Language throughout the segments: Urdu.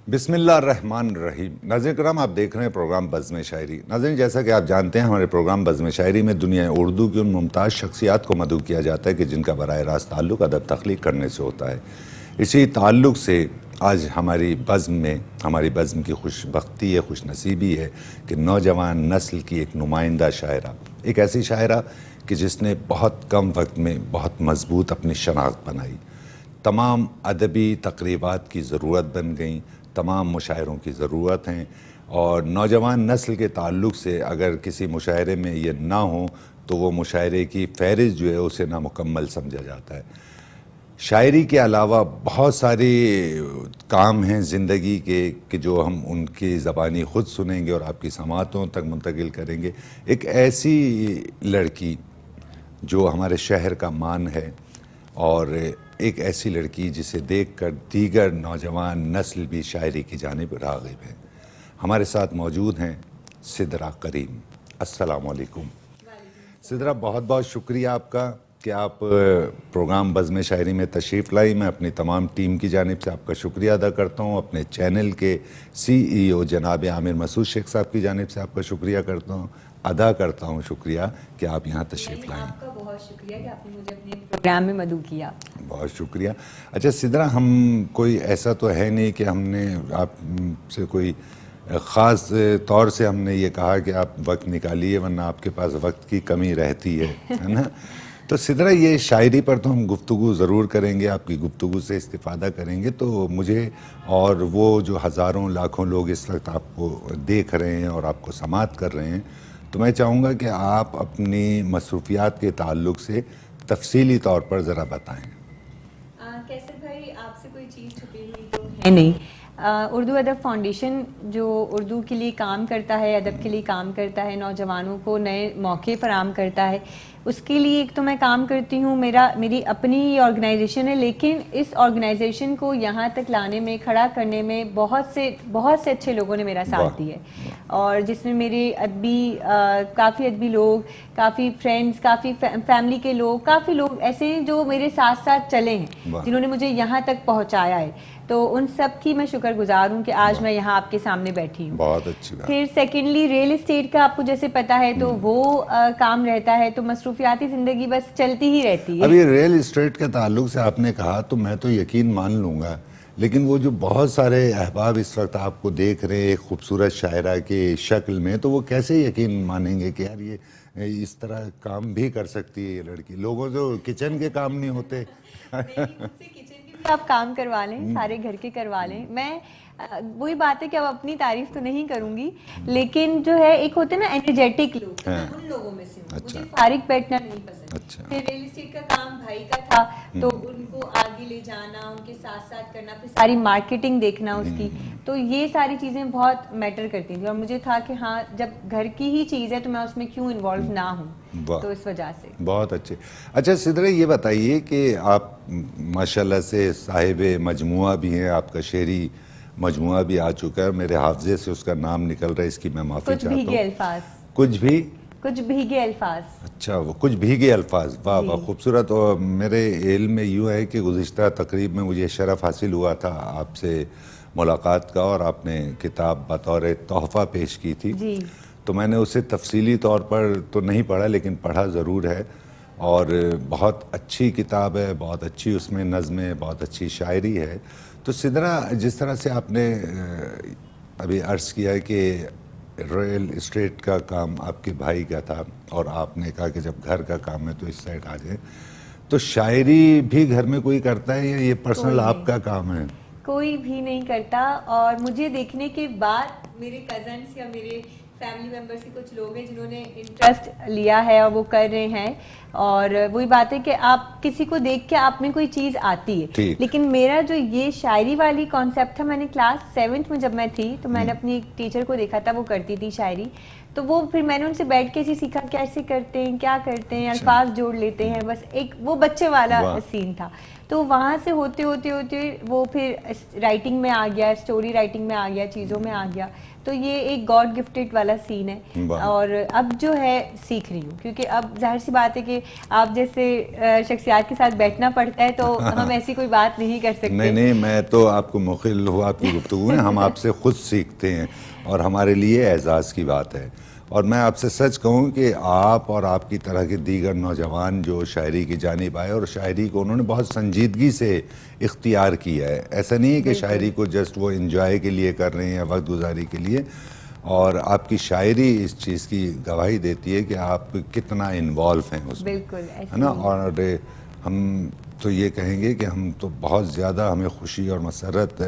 بسم اللہ الرحمن الرحیم۔ ناظرین کرام، آپ دیکھ رہے ہیں پروگرام بزم شاعری۔ ناظرین، جیسا کہ آپ جانتے ہیں، ہمارے پروگرام بزم شاعری میں دنیا اردو کی ان ممتاز شخصیات کو مدعو کیا جاتا ہے کہ جن کا براہ راست تعلق ادب تخلیق کرنے سے ہوتا ہے۔ اسی تعلق سے آج ہماری بزم کی خوش بختی ہے، خوش نصیبی ہے کہ نوجوان نسل کی ایک نمائندہ شاعرہ، ایک ایسی شاعرہ کہ جس نے بہت کم وقت میں بہت مضبوط اپنی شناخت بنائی، تمام ادبی تقریبات کی ضرورت بن گئیں، تمام مشاعروں کی ضرورت ہیں، اور نوجوان نسل کے تعلق سے اگر کسی مشاعرے میں یہ نہ ہو تو وہ مشاعرے کی فہرست جو ہے اسے نامکمل سمجھا جاتا ہے۔ شاعری کے علاوہ بہت سارے کام ہیں زندگی کے کہ جو ہم ان کی زبانی خود سنیں گے اور آپ کی سماعتوں تک منتقل کریں گے۔ ایک ایسی لڑکی جو ہمارے شہر کا مان ہے، اور ایک ایسی لڑکی جسے دیکھ کر دیگر نوجوان نسل بھی شاعری کی جانب راغب ہے۔ ہمارے ساتھ موجود ہیں سدرا کریم۔ السلام علیکم سدرا، بہت بہت شکریہ آپ کا کہ آپ پروگرام بزم شاعری میں تشریف لائی۔ میں اپنی تمام ٹیم کی جانب سے آپ کا شکریہ ادا کرتا ہوں، اپنے چینل کے CEO جناب عامر مسعود شیخ صاحب کی جانب سے آپ کا شکریہ ادا کرتا ہوں شکریہ کہ آپ یہاں تشریف لائیں۔ آپ کا بہت شکریہ کہ آپ نے مجھے اپنے پروگرام میں مدعو کیا۔ بہت شکریہ۔ اچھا سدرا، ہم کوئی ایسا تو ہے نہیں کہ ہم نے آپ سے کوئی خاص طور سے ہم نے یہ کہا کہ آپ وقت نکالیے ورنہ آپ کے پاس وقت کی کمی رہتی ہے نا؟ تو سدرا، یہ شاعری پر تو ہم گفتگو ضرور کریں گے، آپ کی گفتگو سے استفادہ کریں گے۔ تو مجھے اور وہ جو ہزاروں لاکھوں لوگ اس وقت آپ کو دیکھ رہے ہیں اور آپ کو سماعت کر رہے ہیں، تو میں چاہوں گا کہ آپ اپنی مصروفیات کے تعلق سے تفصیلی طور پر ذرا بتائیں۔ کیسر بھائی، آپ سے کوئی چیز چھپی ہوئی تو ہے نہیں۔ اردو ادب فاؤنڈیشن جو اردو کے لیے کام کرتا ہے، ادب کے لیے کام کرتا ہے، نوجوانوں کو نئے موقع فراہم کرتا ہے، اس کے لیے ایک تو میں کام کرتی ہوں، میری اپنی آرگنائزیشن ہے، لیکن اس آرگنائزیشن کو یہاں تک لانے میں، کھڑا کرنے میں بہت سے اچھے لوگوں نے میرا ساتھ دیا ہے، اور جس میں میرے کافی ادبی لوگ، کافی فرینڈز، کافی فیملی کے لوگ، کافی لوگ ایسے ہیں جو میرے ساتھ ساتھ چلے ہیں، جنہوں نے مجھے یہاں تک پہنچایا ہے۔ تو ان سب کی میں شکر گزار ہوں کہ آج میں یہاں آپ کے سامنے بیٹھی ہوں۔ بہت اچھی بات۔ پھر سیکنڈلی ریل اسٹیٹ کا آپ کو جیسے پتا ہے تو وہ کام رہتا ہے، تو مصروفیاتی زندگی بس چلتی ہی رہتی ہے۔ ابھی ریل اسٹیٹ کے تعلق سے آپ نے کہا تو میں تو یقین مان لوں گا، لیکن وہ جو بہت سارے احباب اس وقت آپ کو دیکھ رہے ہیں ایک خوبصورت شاعرہ کی شکل میں، تو وہ کیسے یقین مانیں گے کہ یار یہ اس طرح کام بھی کر سکتی ہے یہ لڑکی؟ لوگوں جو کچن کے کام نہیں ہوتے۔ آپ کام کروا لیں، سارے گھر کے کروا لیں۔ میں وہی بات ہے کہ اب اپنی تعریف تو نہیں کروں گی، لیکن جو ہے ایک ہوتے نا انرجیٹک لوگ، میں ان لوگوں میں سے ہوں، مجھے فارغ بیٹھنا نہیں پسند۔ پھر ریل اسٹیٹ کا کام بھائی کا تھا، تو ان کو آگے لے جانا، ان کے ساتھ ساتھ کرنا، پھر ساری مارکیٹنگ دیکھنا اس کی، تو یہ ساری چیزیں بہت میٹر کرتی تھیں، اور مجھے تھا کہ ہاں جب گھر کی ہی چیز ہے تو میں اس میں کیوں انوالو نہ ہوں، تو اس وجہ سے۔ بہت اچھے۔ اچھا سدرا، یہ بتائیے کہ آپ ماشاءاللہ سے صاحب مجموعہ بھی ہیں، آپ کا شعری مجموعہ بھی آ چکا ہے، میرے حافظے سے اس کا نام نکل رہا ہے، اس کی میں معافی چاہتا ہوں۔ کچھ بھیگے الفاظ۔ کچھ بھیگے الفاظ۔ اچھا، وہ کچھ بھیگے الفاظ، واہ واہ خوبصورت۔ اور میرے علم میں یوں ہے کہ گزشتہ تقریب میں مجھے شرف حاصل ہوا تھا آپ سے ملاقات کا، اور آپ نے کتاب بطور تحفہ پیش کی تھی، تو میں نے اسے تفصیلی طور پر تو نہیں پڑھا لیکن پڑھا ضرور ہے، اور بہت اچھی کتاب ہے، بہت اچھی اس میں نظمیں، بہت اچھی شاعری ہے۔ تو سدرا، جس طرح سے آپ نے ابھی عرض کیا کہ ریل اسٹیٹ کا کام آپ کے بھائی کا تھا، اور آپ نے کہا کہ جب گھر کا کام ہے تو اس سائڈ آ جائیں، تو شاعری بھی گھر میں کوئی کرتا ہے یا یہ پرسنل آپ کا کام ہے؟ کوئی بھی نہیں کرتا، اور مجھے دیکھنے کے بعد میرے کزنس یا میرے فیملی ممبر سے کچھ لوگ ہیں جنہوں نے انٹرسٹ لیا ہے اور وہ کر رہے ہیں، اور وہی بات ہے کہ آپ کسی کو دیکھ کے آپ میں کوئی چیز آتی ہے، لیکن میرا جو یہ شاعری والی کانسیپٹ تھا، میں نے کلاس 7 میں جب میں تھی تو میں نے اپنی ایک ٹیچر کو دیکھا تھا، وہ کرتی تھی شاعری، تو وہ پھر میں نے ان سے بیٹھ کے سیکھا کیسے کرتے ہیں، کیا کرتے ہیں، الفاظ جوڑ لیتے ہیں، بس ایک وہ بچے والا سین تھا، تو وہاں سے ہوتے ہوتے وہ پھر رائٹنگ میں آ گیا، اسٹوری رائٹنگ میں آ گیا، چیزوں میں آ گیا، تو یہ ایک گاڈ گفٹڈ والا سین ہے. اور اب جو ہے سیکھ رہی ہوں, کیونکہ اب ظاہر سی بات ہے کہ آپ جیسے شخصیات کے ساتھ بیٹھنا پڑتا ہے تو ہم ایسی کوئی بات نہیں کر سکتے. نہیں, میں تو آپ کو مخل ہوں آپ کی گفتگو میں, ہم آپ سے خود سیکھتے ہیں اور ہمارے لیے اعزاز کی بات ہے. اور میں آپ سے سچ کہوں کہ آپ اور آپ کی طرح کے دیگر نوجوان جو شاعری کی جانب آئے اور شاعری کو انہوں نے بہت سنجیدگی سے اختیار کیا ہے. ایسا نہیں ہے کہ شاعری کو جسٹ وہ انجوائے کے لیے کر رہے ہیں یا وقت گزاری کے لیے, اور آپ کی شاعری اس چیز کی گواہی دیتی ہے کہ آپ کتنا انوالو ہیں اس میں, بالکل ہے نا. اور ہم تو یہ کہیں گے کہ ہم تو بہت زیادہ ہمیں خوشی اور مسرت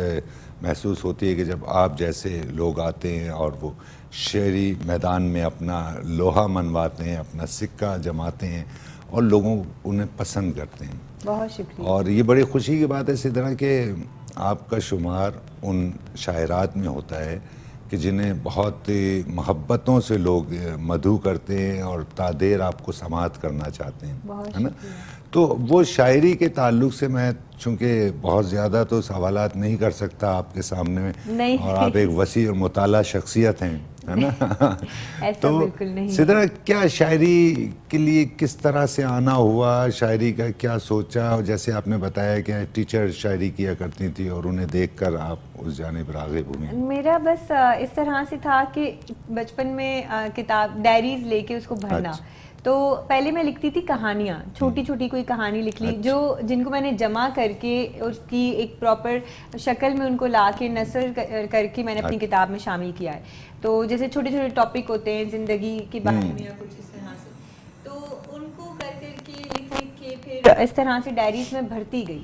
محسوس ہوتی ہے کہ جب آپ جیسے لوگ آتے ہیں اور وہ شعری میدان میں اپنا لوہا منواتے ہیں, اپنا سکہ جماتے ہیں اور لوگوں انہیں پسند کرتے ہیں. بہت شکریہ. اور یہ بڑی خوشی کی بات ہے اسی طرح کہ آپ کا شمار ان شاعرات میں ہوتا ہے کہ جنہیں بہت محبتوں سے لوگ مدعو کرتے ہیں اور تادیر آپ کو سماعت کرنا چاہتے ہیں, ہے نا. تو وہ شاعری کے تعلق سے میں چونکہ بہت زیادہ تو سوالات نہیں کر سکتا آپ کے سامنے میں, اور آپ ایک وسیع اور مطالعہ شخصیت ہیں, ہے نا. ایسا بالکل نہیں. سدرا, کیا شاعری کے لیے کس طرح سے آنا ہوا, شاعری کا کیا سوچا؟ جیسے آپ نے بتایا کہ ٹیچر شاعری کیا کرتی تھی اور انہیں دیکھ کر آپ اس جانب راغب ہوئے. میرا بس اس طرح سے تھا کہ بچپن میں کتاب ڈائریز لے کے اس کو بھرنا. تو پہلے میں لکھتی تھی کہانیاں, چھوٹی چھوٹی کوئی کہانی لکھ لی جو جن کو میں نے جمع کر کے اس کی ایک پراپر شکل میں ان کو لا کے نثر کر کے میں نے اپنی کتاب میں شامل کیا ہے. تو جیسے چھوٹے چھوٹے ٹاپک ہوتے ہیں زندگی کے بارے میں یا کچھ اس طرح سے, تو ان کو کر کر کے لکھ کے پھر اس طرح سے ڈائریز میں بھرتی گئی.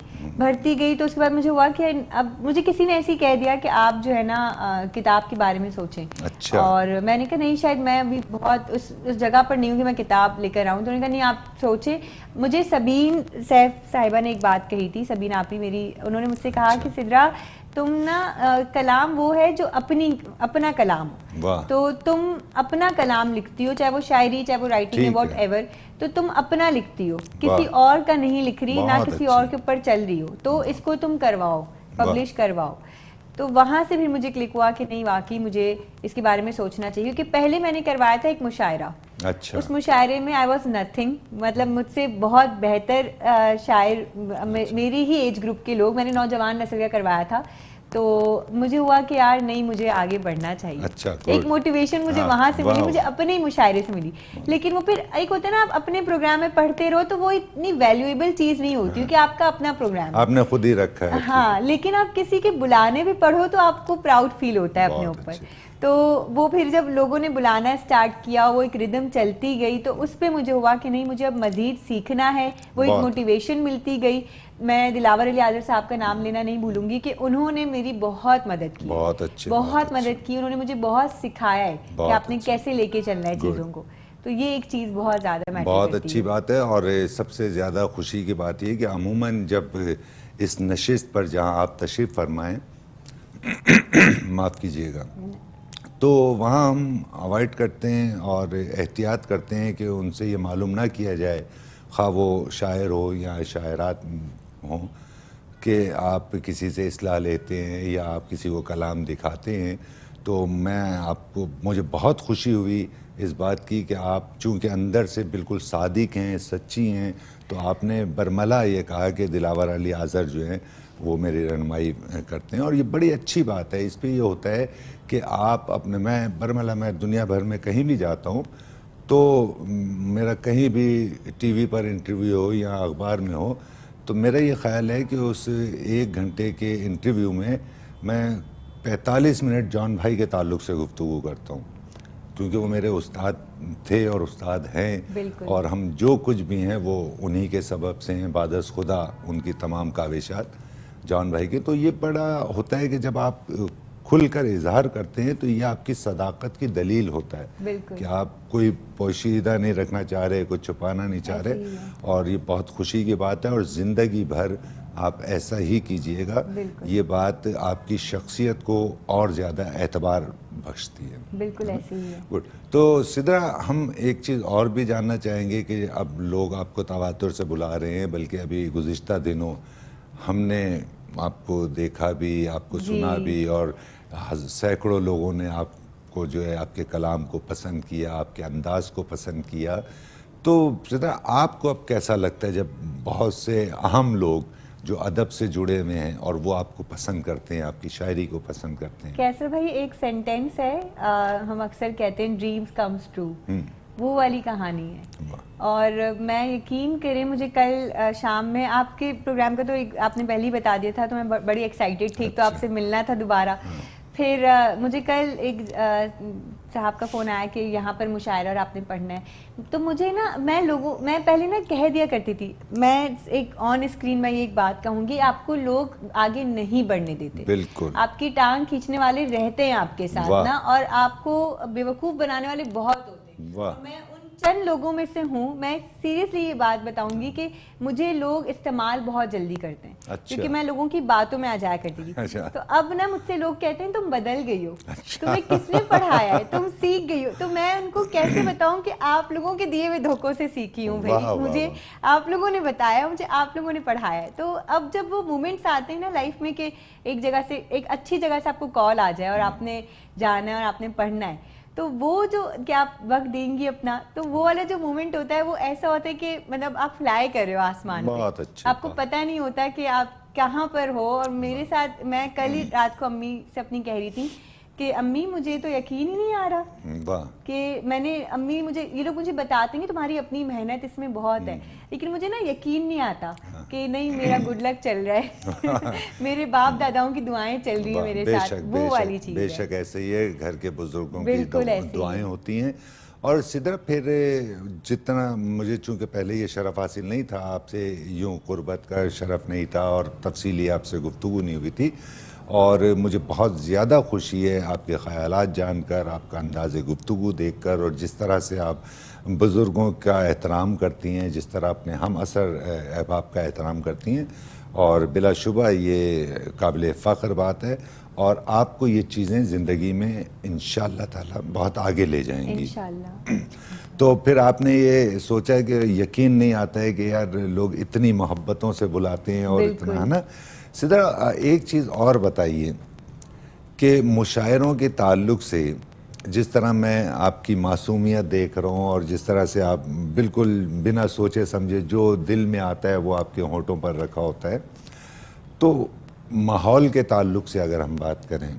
تو اس کے بعد مجھے ہوا کہ اب مجھے کسی نے ایسے ہی کہہ دیا کہ آپ جو ہے نا کتاب کے بارے میں سوچیں. اور میں نے کہا نہیں, شاید میں ابھی بہت اس جگہ پر نہیں ہوں کہ میں کتاب لے کر آؤں. تو انہوں نے کہا نہیں آپ سوچیں. مجھے سبین سیف صاحبہ نے ایک بات کہی تھی, سبین آپی میری, انہوں نے مجھ سے کہا کہ سدرا تم نا کلام وہ ہے جو اپنا کلام ہو. تو تم اپنا کلام لکھتی ہو, چاہے وہ شاعری چاہے وہ رائٹنگ ہے واٹ ایور, تو تم اپنا لکھتی ہو, کسی اور کا نہیں لکھ رہی, نہ کسی اور کے اوپر چل رہی ہو. تو اس کو تم کرواؤ, پبلش کرواؤ. تو وہاں سے پھر مجھے کلک ہوا کہ نہیں واقعی مجھے اس کے بارے میں سوچنا چاہیے. کیونکہ پہلے میں نے کروایا تھا ایک مشاعرہ, اس مشاعرے میں آئی واز نتھنگ, مطلب مجھ سے بہت بہتر شاعر میری ہی ایج گروپ کے لوگ, میں نے نوجوان نسل کا کروایا تھا. تو مجھے ہوا کہ یار نہیں, مجھے آگے بڑھنا چاہیے. ایک موٹیویشن مجھے وہاں سے ملی, مجھے اپنے ہی مشاعرے سے ملی. لیکن وہ پھر ایک ہوتا ہے نا آپ اپنے پروگرام میں پڑھتے رہو تو وہ اتنی ویلیویبل چیز نہیں ہوتی کیونکہ آپ کا اپنا پروگرام آپ نے خود ہی رکھا ہے. ہاں, لیکن آپ کسی کے بلانے پہ پڑھو تو آپ کو پراؤڈ فیل ہوتا ہے اپنے اوپر. تو وہ پھر جب لوگوں نے بلانا اسٹارٹ کیا, وہ ایک ردم چلتی گئی, تو اس پہ مجھے ہوا کہ نہیں مجھے اب مزید سیکھنا ہے. وہ ایک موٹیویشن ملتی گئی. میں دلاور علی عاذر صاحب کا نام لینا نہیں بھولوں گی کہ انہوں نے میری بہت مدد کی, بہت مدد کی. انہوں نے مجھے بہت سکھایا ہے کہ آپ نے کیسے لے کے چلنا ہے چیزوں کو. تو یہ ایک چیز بہت زیادہ میٹر کرتی ہے. بہت اچھی بات ہے. اور سب سے زیادہ خوشی کی بات یہ کہ عموماً جب اس نشست پر جہاں آپ تشریف فرمائیں, معاف کیجیے گا, تو وہاں ہم اوائڈ کرتے ہیں اور احتیاط کرتے ہیں کہ ان سے یہ معلوم نہ کیا جائے, خواہ وہ شاعر ہو یا شاعرات ہوں, کہ آپ کسی سے اصلاح لیتے ہیں یا آپ کسی کو کلام دکھاتے ہیں. تو میں آپ کو, مجھے بہت خوشی ہوئی اس بات کی کہ آپ چونکہ اندر سے بالکل صادق ہیں, سچی ہیں, تو آپ نے برملا یہ کہا کہ دلاور علی عاذر جو ہیں وہ میری رہنمائی کرتے ہیں. اور یہ بڑی اچھی بات ہے. اس پہ یہ ہوتا ہے کہ آپ اپنے, میں برملا میں دنیا بھر میں کہیں بھی جاتا ہوں تو میرا کہیں بھی ٹی وی پر انٹرویو ہو یا اخبار میں ہو, تو میرا یہ خیال ہے کہ اس 1 گھنٹے کے انٹرویو میں 45 منٹ جان بھائی کے تعلق سے گفتگو کرتا ہوں, کیونکہ وہ میرے استاد تھے اور استاد ہیں, اور ہم جو کچھ بھی ہیں وہ انہی کے سبب سے ہیں, بعد از خدا ان کی تمام کاوشات جان بھائی کے. تو یہ بڑا ہوتا ہے کہ جب آپ کھل کر اظہار کرتے ہیں تو یہ آپ کی صداقت کی دلیل ہوتا ہے کہ آپ کوئی پوشیدہ نہیں رکھنا چاہ رہے, کچھ چھپانا نہیں چاہ رہے. اور یہ بہت خوشی کی بات ہے, اور زندگی بھر آپ ایسا ہی کیجئے گا. یہ بات آپ کی شخصیت کو اور زیادہ اعتبار بخشتی ہے. بالکل ایسے ہی ہے. گڈ. تو سدرا, ہم ایک چیز اور بھی جاننا چاہیں گے کہ اب لوگ آپ کو تواتر سے بلا رہے ہیں, بلکہ ابھی گزشتہ دنوں ہم نے آپ کو دیکھا بھی, آپ کو سنا بھی, اور سینکڑوں لوگوں نے آپ کو جو ہے آپ کے کلام کو پسند کیا, آپ کے انداز کو پسند کیا. تو ذرا آپ کو اب کیسا لگتا ہے جب بہت سے اہم لوگ جو ادب سے جڑے ہوئے ہیں اور وہ آپ کو پسند کرتے ہیں, آپ کی شاعری کو پسند کرتے ہیں؟ کیسر بھائی ایک سینٹینس ہے, ہم اکثر کہتے ہیں ڈریمز کمز ٹرو, وہ والی کہانی ہے. اور میں یقین کریں, مجھے کل شام میں آپ کے پروگرام کا تو آپ نے پہلے ہی بتا دیا تھا, تو میں بڑی ایکسائٹیڈ تھی, تو آپ سے ملنا تھا دوبارہ. پھر مجھے کل ایک صاحب کا فون آیا کہ یہاں پر مشاعرہ اور آپ نے پڑھنا ہے. تو مجھے نا, میں پہلے نا کہہ دیا کرتی تھی, میں ایک آن اسکرین میں یہ ایک بات کہوں گی, آپ کو لوگ آگے نہیں بڑھنے دیتے, بالکل آپ کی ٹانگ کھینچنے والے رہتے ہیں آپ کے ساتھ نا, اور آپ کو بیوقوف بنانے والے بہت ہوتے ہیں. میں ان چند لوگوں میں سے ہوں. میں سیریسلی یہ بات بتاؤں گی کہ مجھے لوگ استعمال بہت جلدی کرتے ہیں, کیونکہ میں لوگوں کی باتوں میں آ جایا کرتی تھی. تو اب نا مجھ سے لوگ کہتے ہیں تم بدل گئی ہو, تمہیں کس نے پڑھایا ہے, تم سیکھ گئی ہو. تو میں ان کو کیسے بتاؤں کہ آپ لوگوں کے دیے ہوئے دھوکوں سے سیکھی ہوں بھائی, مجھے آپ لوگوں نے بتایا, مجھے آپ لوگوں نے پڑھایا ہے. تو اب جب وہ مومنٹس آتے ہیں نا لائف میں کہ ایک جگہ سے, ایک اچھی جگہ سے آپ کو کال آ جائے اور آپ نے جانا ہے اور آپ نے پڑھنا ہے, تو وہ جو کہ آپ وقت دیں گی اپنا, تو وہ والا جو مومنٹ ہوتا ہے وہ ایسا ہوتا ہے کہ مطلب آپ فلائی کر رہے ہو آسمان پہ, آپ کو پتہ نہیں ہوتا کہ آپ کہاں پر ہو. اور میرے ساتھ, میں کل ہی رات کو امی سے اپنی کہہ رہی تھی کہ امی مجھے تو یقین ہی نہیں آ رہا کہ میں نے, امی مجھے یہ لوگ مجھے بتاتے ہیں کہ تمہاری اپنی محنت اس میں بہت ہے, لیکن مجھے نا یقین نہیں آتا کہ نہیں میرا گڈ لک چل رہا ہے, میرے باپ داداؤں کی دعائیں چل رہی ہیں میرے ساتھ, وہ والی چیز ہے. بے شک ایسے ہی ہے, گھر کے بزرگوں کی دعائیں ہوتی ہیں. اور سدھر پھر جتنا مجھے, چونکہ پہلے یہ شرف حاصل نہیں تھا آپ سے, یوں قربت کا شرف نہیں تھا اور تفصیلی آپ سے گفتگو نہیں ہوئی تھی, اور مجھے بہت زیادہ خوشی ہے آپ کے خیالات جان کر, آپ کا انداز گفتگو دیکھ کر, اور جس طرح سے آپ بزرگوں کا احترام کرتی ہیں, جس طرح اپنے ہم عصر احباب کا احترام کرتی ہیں, اور بلا شبہ یہ قابل فخر بات ہے. اور آپ کو یہ چیزیں زندگی میں انشاءاللہ تعالی بہت آگے لے جائیں گی انشاءاللہ. تو پھر آپ نے یہ سوچا کہ یقین نہیں آتا ہے کہ یار لوگ اتنی محبتوں سے بلاتے ہیں اور اتنا, ہے نا. سدھر ایک چیز اور بتائیے کہ مشاعروں کے تعلق سے جس طرح میں آپ کی معصومیت دیکھ رہا ہوں, اور جس طرح سے آپ بالکل بنا سوچے سمجھے جو دل میں آتا ہے وہ آپ کے ہونٹوں پر رکھا ہوتا ہے, تو ماحول کے تعلق سے اگر ہم بات کریں,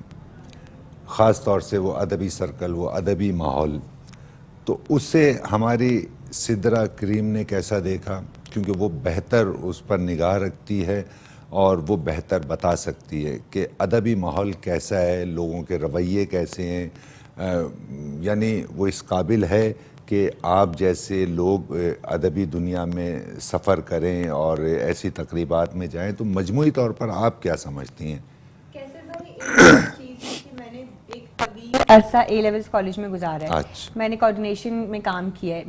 خاص طور سے وہ ادبی سرکل, وہ ادبی ماحول, تو اس سے ہماری سدرا کریم نے کیسا دیکھا, کیونکہ وہ بہتر اس پر نگاہ رکھتی ہے اور وہ بہتر بتا سکتی ہے کہ ادبی ماحول کیسا ہے, لوگوں کے رویے کیسے ہیں. یعنی وہ اس قابل ہے کہ آپ جیسے لوگ ادبی دنیا میں سفر کریں اور ایسی تقریبات میں جائیں, تو مجموعی طور پر آپ کیا سمجھتی ہیں؟ کیسر بھائی ایک چیز ہے کہ میں نے ایک طویل عرصہ اے لیولز کالج میں گزارا ہے, میں نے کوآرڈینیشن میں کام کیا ہے,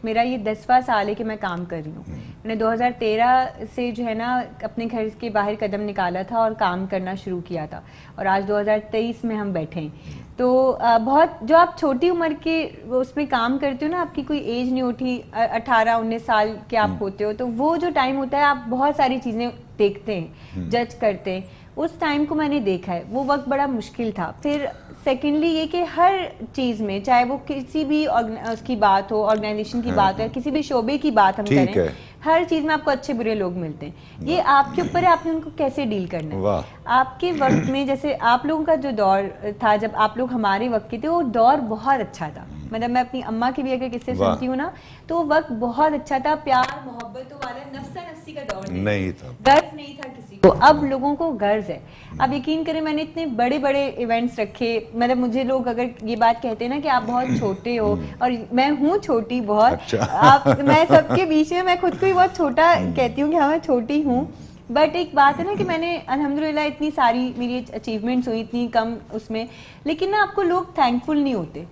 میرا یہ 10واں سال ہے کہ میں کام کر رہی ہوں. میں نے 2013 سے جو ہے نا اپنے گھر کے باہر قدم نکالا تھا اور کام کرنا شروع کیا تھا, اور آج 2023 میں ہم بیٹھے ہیں. تو بہت, جو آپ چھوٹی عمر کے اس میں کام کرتے ہو نا, آپ کی کوئی ایج نہیں ہوتی, 18-19 سال کے آپ ہوتے ہو, تو وہ جو ٹائم ہوتا ہے آپ بہت ساری چیزیں دیکھتے ہیں, جج کرتے ہیں. اس ٹائم کو میں نے دیکھا ہے, وہ وقت بڑا مشکل تھا. پھر سیکنڈلی یہ کہ ہر چیز میں, چاہے وہ کسی بھی اس کی بات ہو, آرگنائزیشن کی بات ہو, کسی بھی شعبے کی بات ہم کریں, ہر چیز میں آپ کو اچھے برے لوگ ملتے ہیں. یہ آپ کے اوپر ہے آپ نے ان کو کیسے ڈیل کرنا ہے. آپ کے وقت میں, جیسے آپ لوگوں کا جو دور تھا جب آپ لوگ ہمارے وقت کے تھے, وہ دور بہت اچھا تھا. مطلب میں اپنی اماں کی بھی اگر قصے سنتی ہوں نا, تو وہ وقت بہت اچھا تھا, پیار محبتوں والا نفسا نفسی کا دور نہیں تھا, غرض نہیں تھا کسی کو. اب لوگوں کو غرض ہے. اب یقین کریں میں نے اتنے بڑے بڑے ایونٹس رکھے, مطلب مجھے لوگ اگر یہ بات کہتے ہیں نا کہ آپ بہت چھوٹے ہو, اور میں ہوں چھوٹی بہت, آپ, میں سب کے بیچ میں خود کو ہی بہت چھوٹا کہتی ہوں کہ ہاں میں چھوٹی ہوں, بٹ ایک بات ہے نا کہ میں نے الحمدللہ اتنی ساری میری اچیومنٹس ہوئی اتنی کم اس میں, لیکن نا آپ کو لوگ تھینک فل نہیں ہوتے.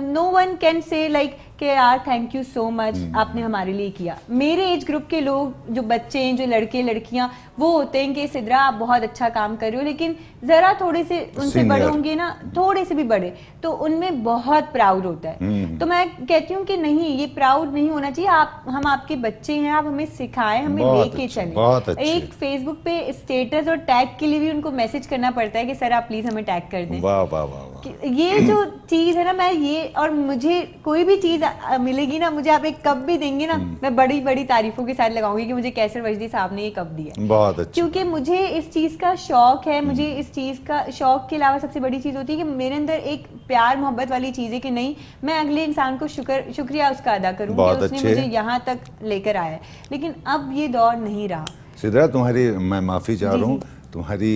نو ون کین سے لائک کہ یار تھینک یو سو مچ آپ نے ہمارے لیے کیا. میرے ایج گروپ کے لوگ جو بچے ہیں جو لڑکے لڑکیاں وہ ہوتے ہیں کہ سدرا آپ بہت اچھا کام کر رہے ہو, لیکن ذرا تھوڑے سے ان سے بڑے ہوں گے نا, تھوڑے سے بھی بڑے, تو ان میں بہت پراؤڈ ہوتا ہے. تو میں کہتی ہوں کہ نہیں, یہ پراؤڈ نہیں ہونا چاہیے. آپ ہم آپ کے بچے ہیں, آپ ہمیں سکھائیں, ہمیں لے کے چلیں. ایک فیس بک پہ اسٹیٹس اور ٹیگ کے لیے بھی ان کو میسج کرنا پڑتا ہے کہ سر آپ پلیز ہمیں ٹیگ کر دیں. یہ جو چیز ہے نا, میں یہ, اور مجھے کوئی بھی چیز ملے گی نا, مجھے آپ ایک کپ بھی دیں گے نا, میں بڑی بڑی تعریفوں کے ساتھ لگاؤں گی کہ مجھے کیسر وجدی صاحب نے یہ کپ دیا. بہت اچھا, کیونکہ مجھے اس چیز کا شوق ہے. مجھے اس چیز کا شوق کے علاوہ سب سے بڑی چیز ہوتی ہے کہ میرے اندر ایک پیار محبت والی چیز ہے کہ نہیں, میں اگلے انسان کو شکریہ اس کا ادا کروں کہ اس نے مجھے یہاں تک لے کر آیا ہے. لیکن اب یہ دور نہیں رہا. سدرا تمہاری, میں معافی چاہ رہا ہوں, تمہاری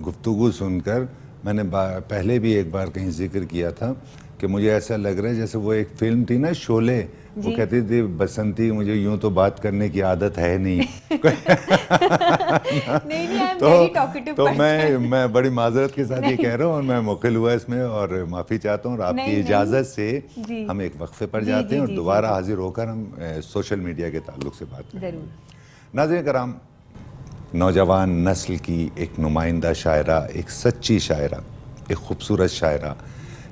گفتگو سن کر میں نے پہلے بھی ایک بار کہیں ذکر کیا تھا کہ مجھے ایسا لگ رہا ہے جیسے وہ ایک فلم تھی نا شعلے, وہ کہتی تھی بسنتی مجھے یوں تو بات کرنے کی عادت ہے نہیں. تو میں بڑی معذرت کے ساتھ یہ کہہ رہا ہوں, اور میں مقل ہوا اس میں, اور معافی چاہتا ہوں, اور آپ کی اجازت سے ہم ایک وقفے پر جاتے ہیں اور دوبارہ حاضر ہو کر ہم سوشل میڈیا کے تعلق سے بات کریں گے. ناظرین کرام, نوجوان نسل کی ایک نمائندہ شاعرہ, ایک سچی شاعرہ, ایک خوبصورت شاعرہ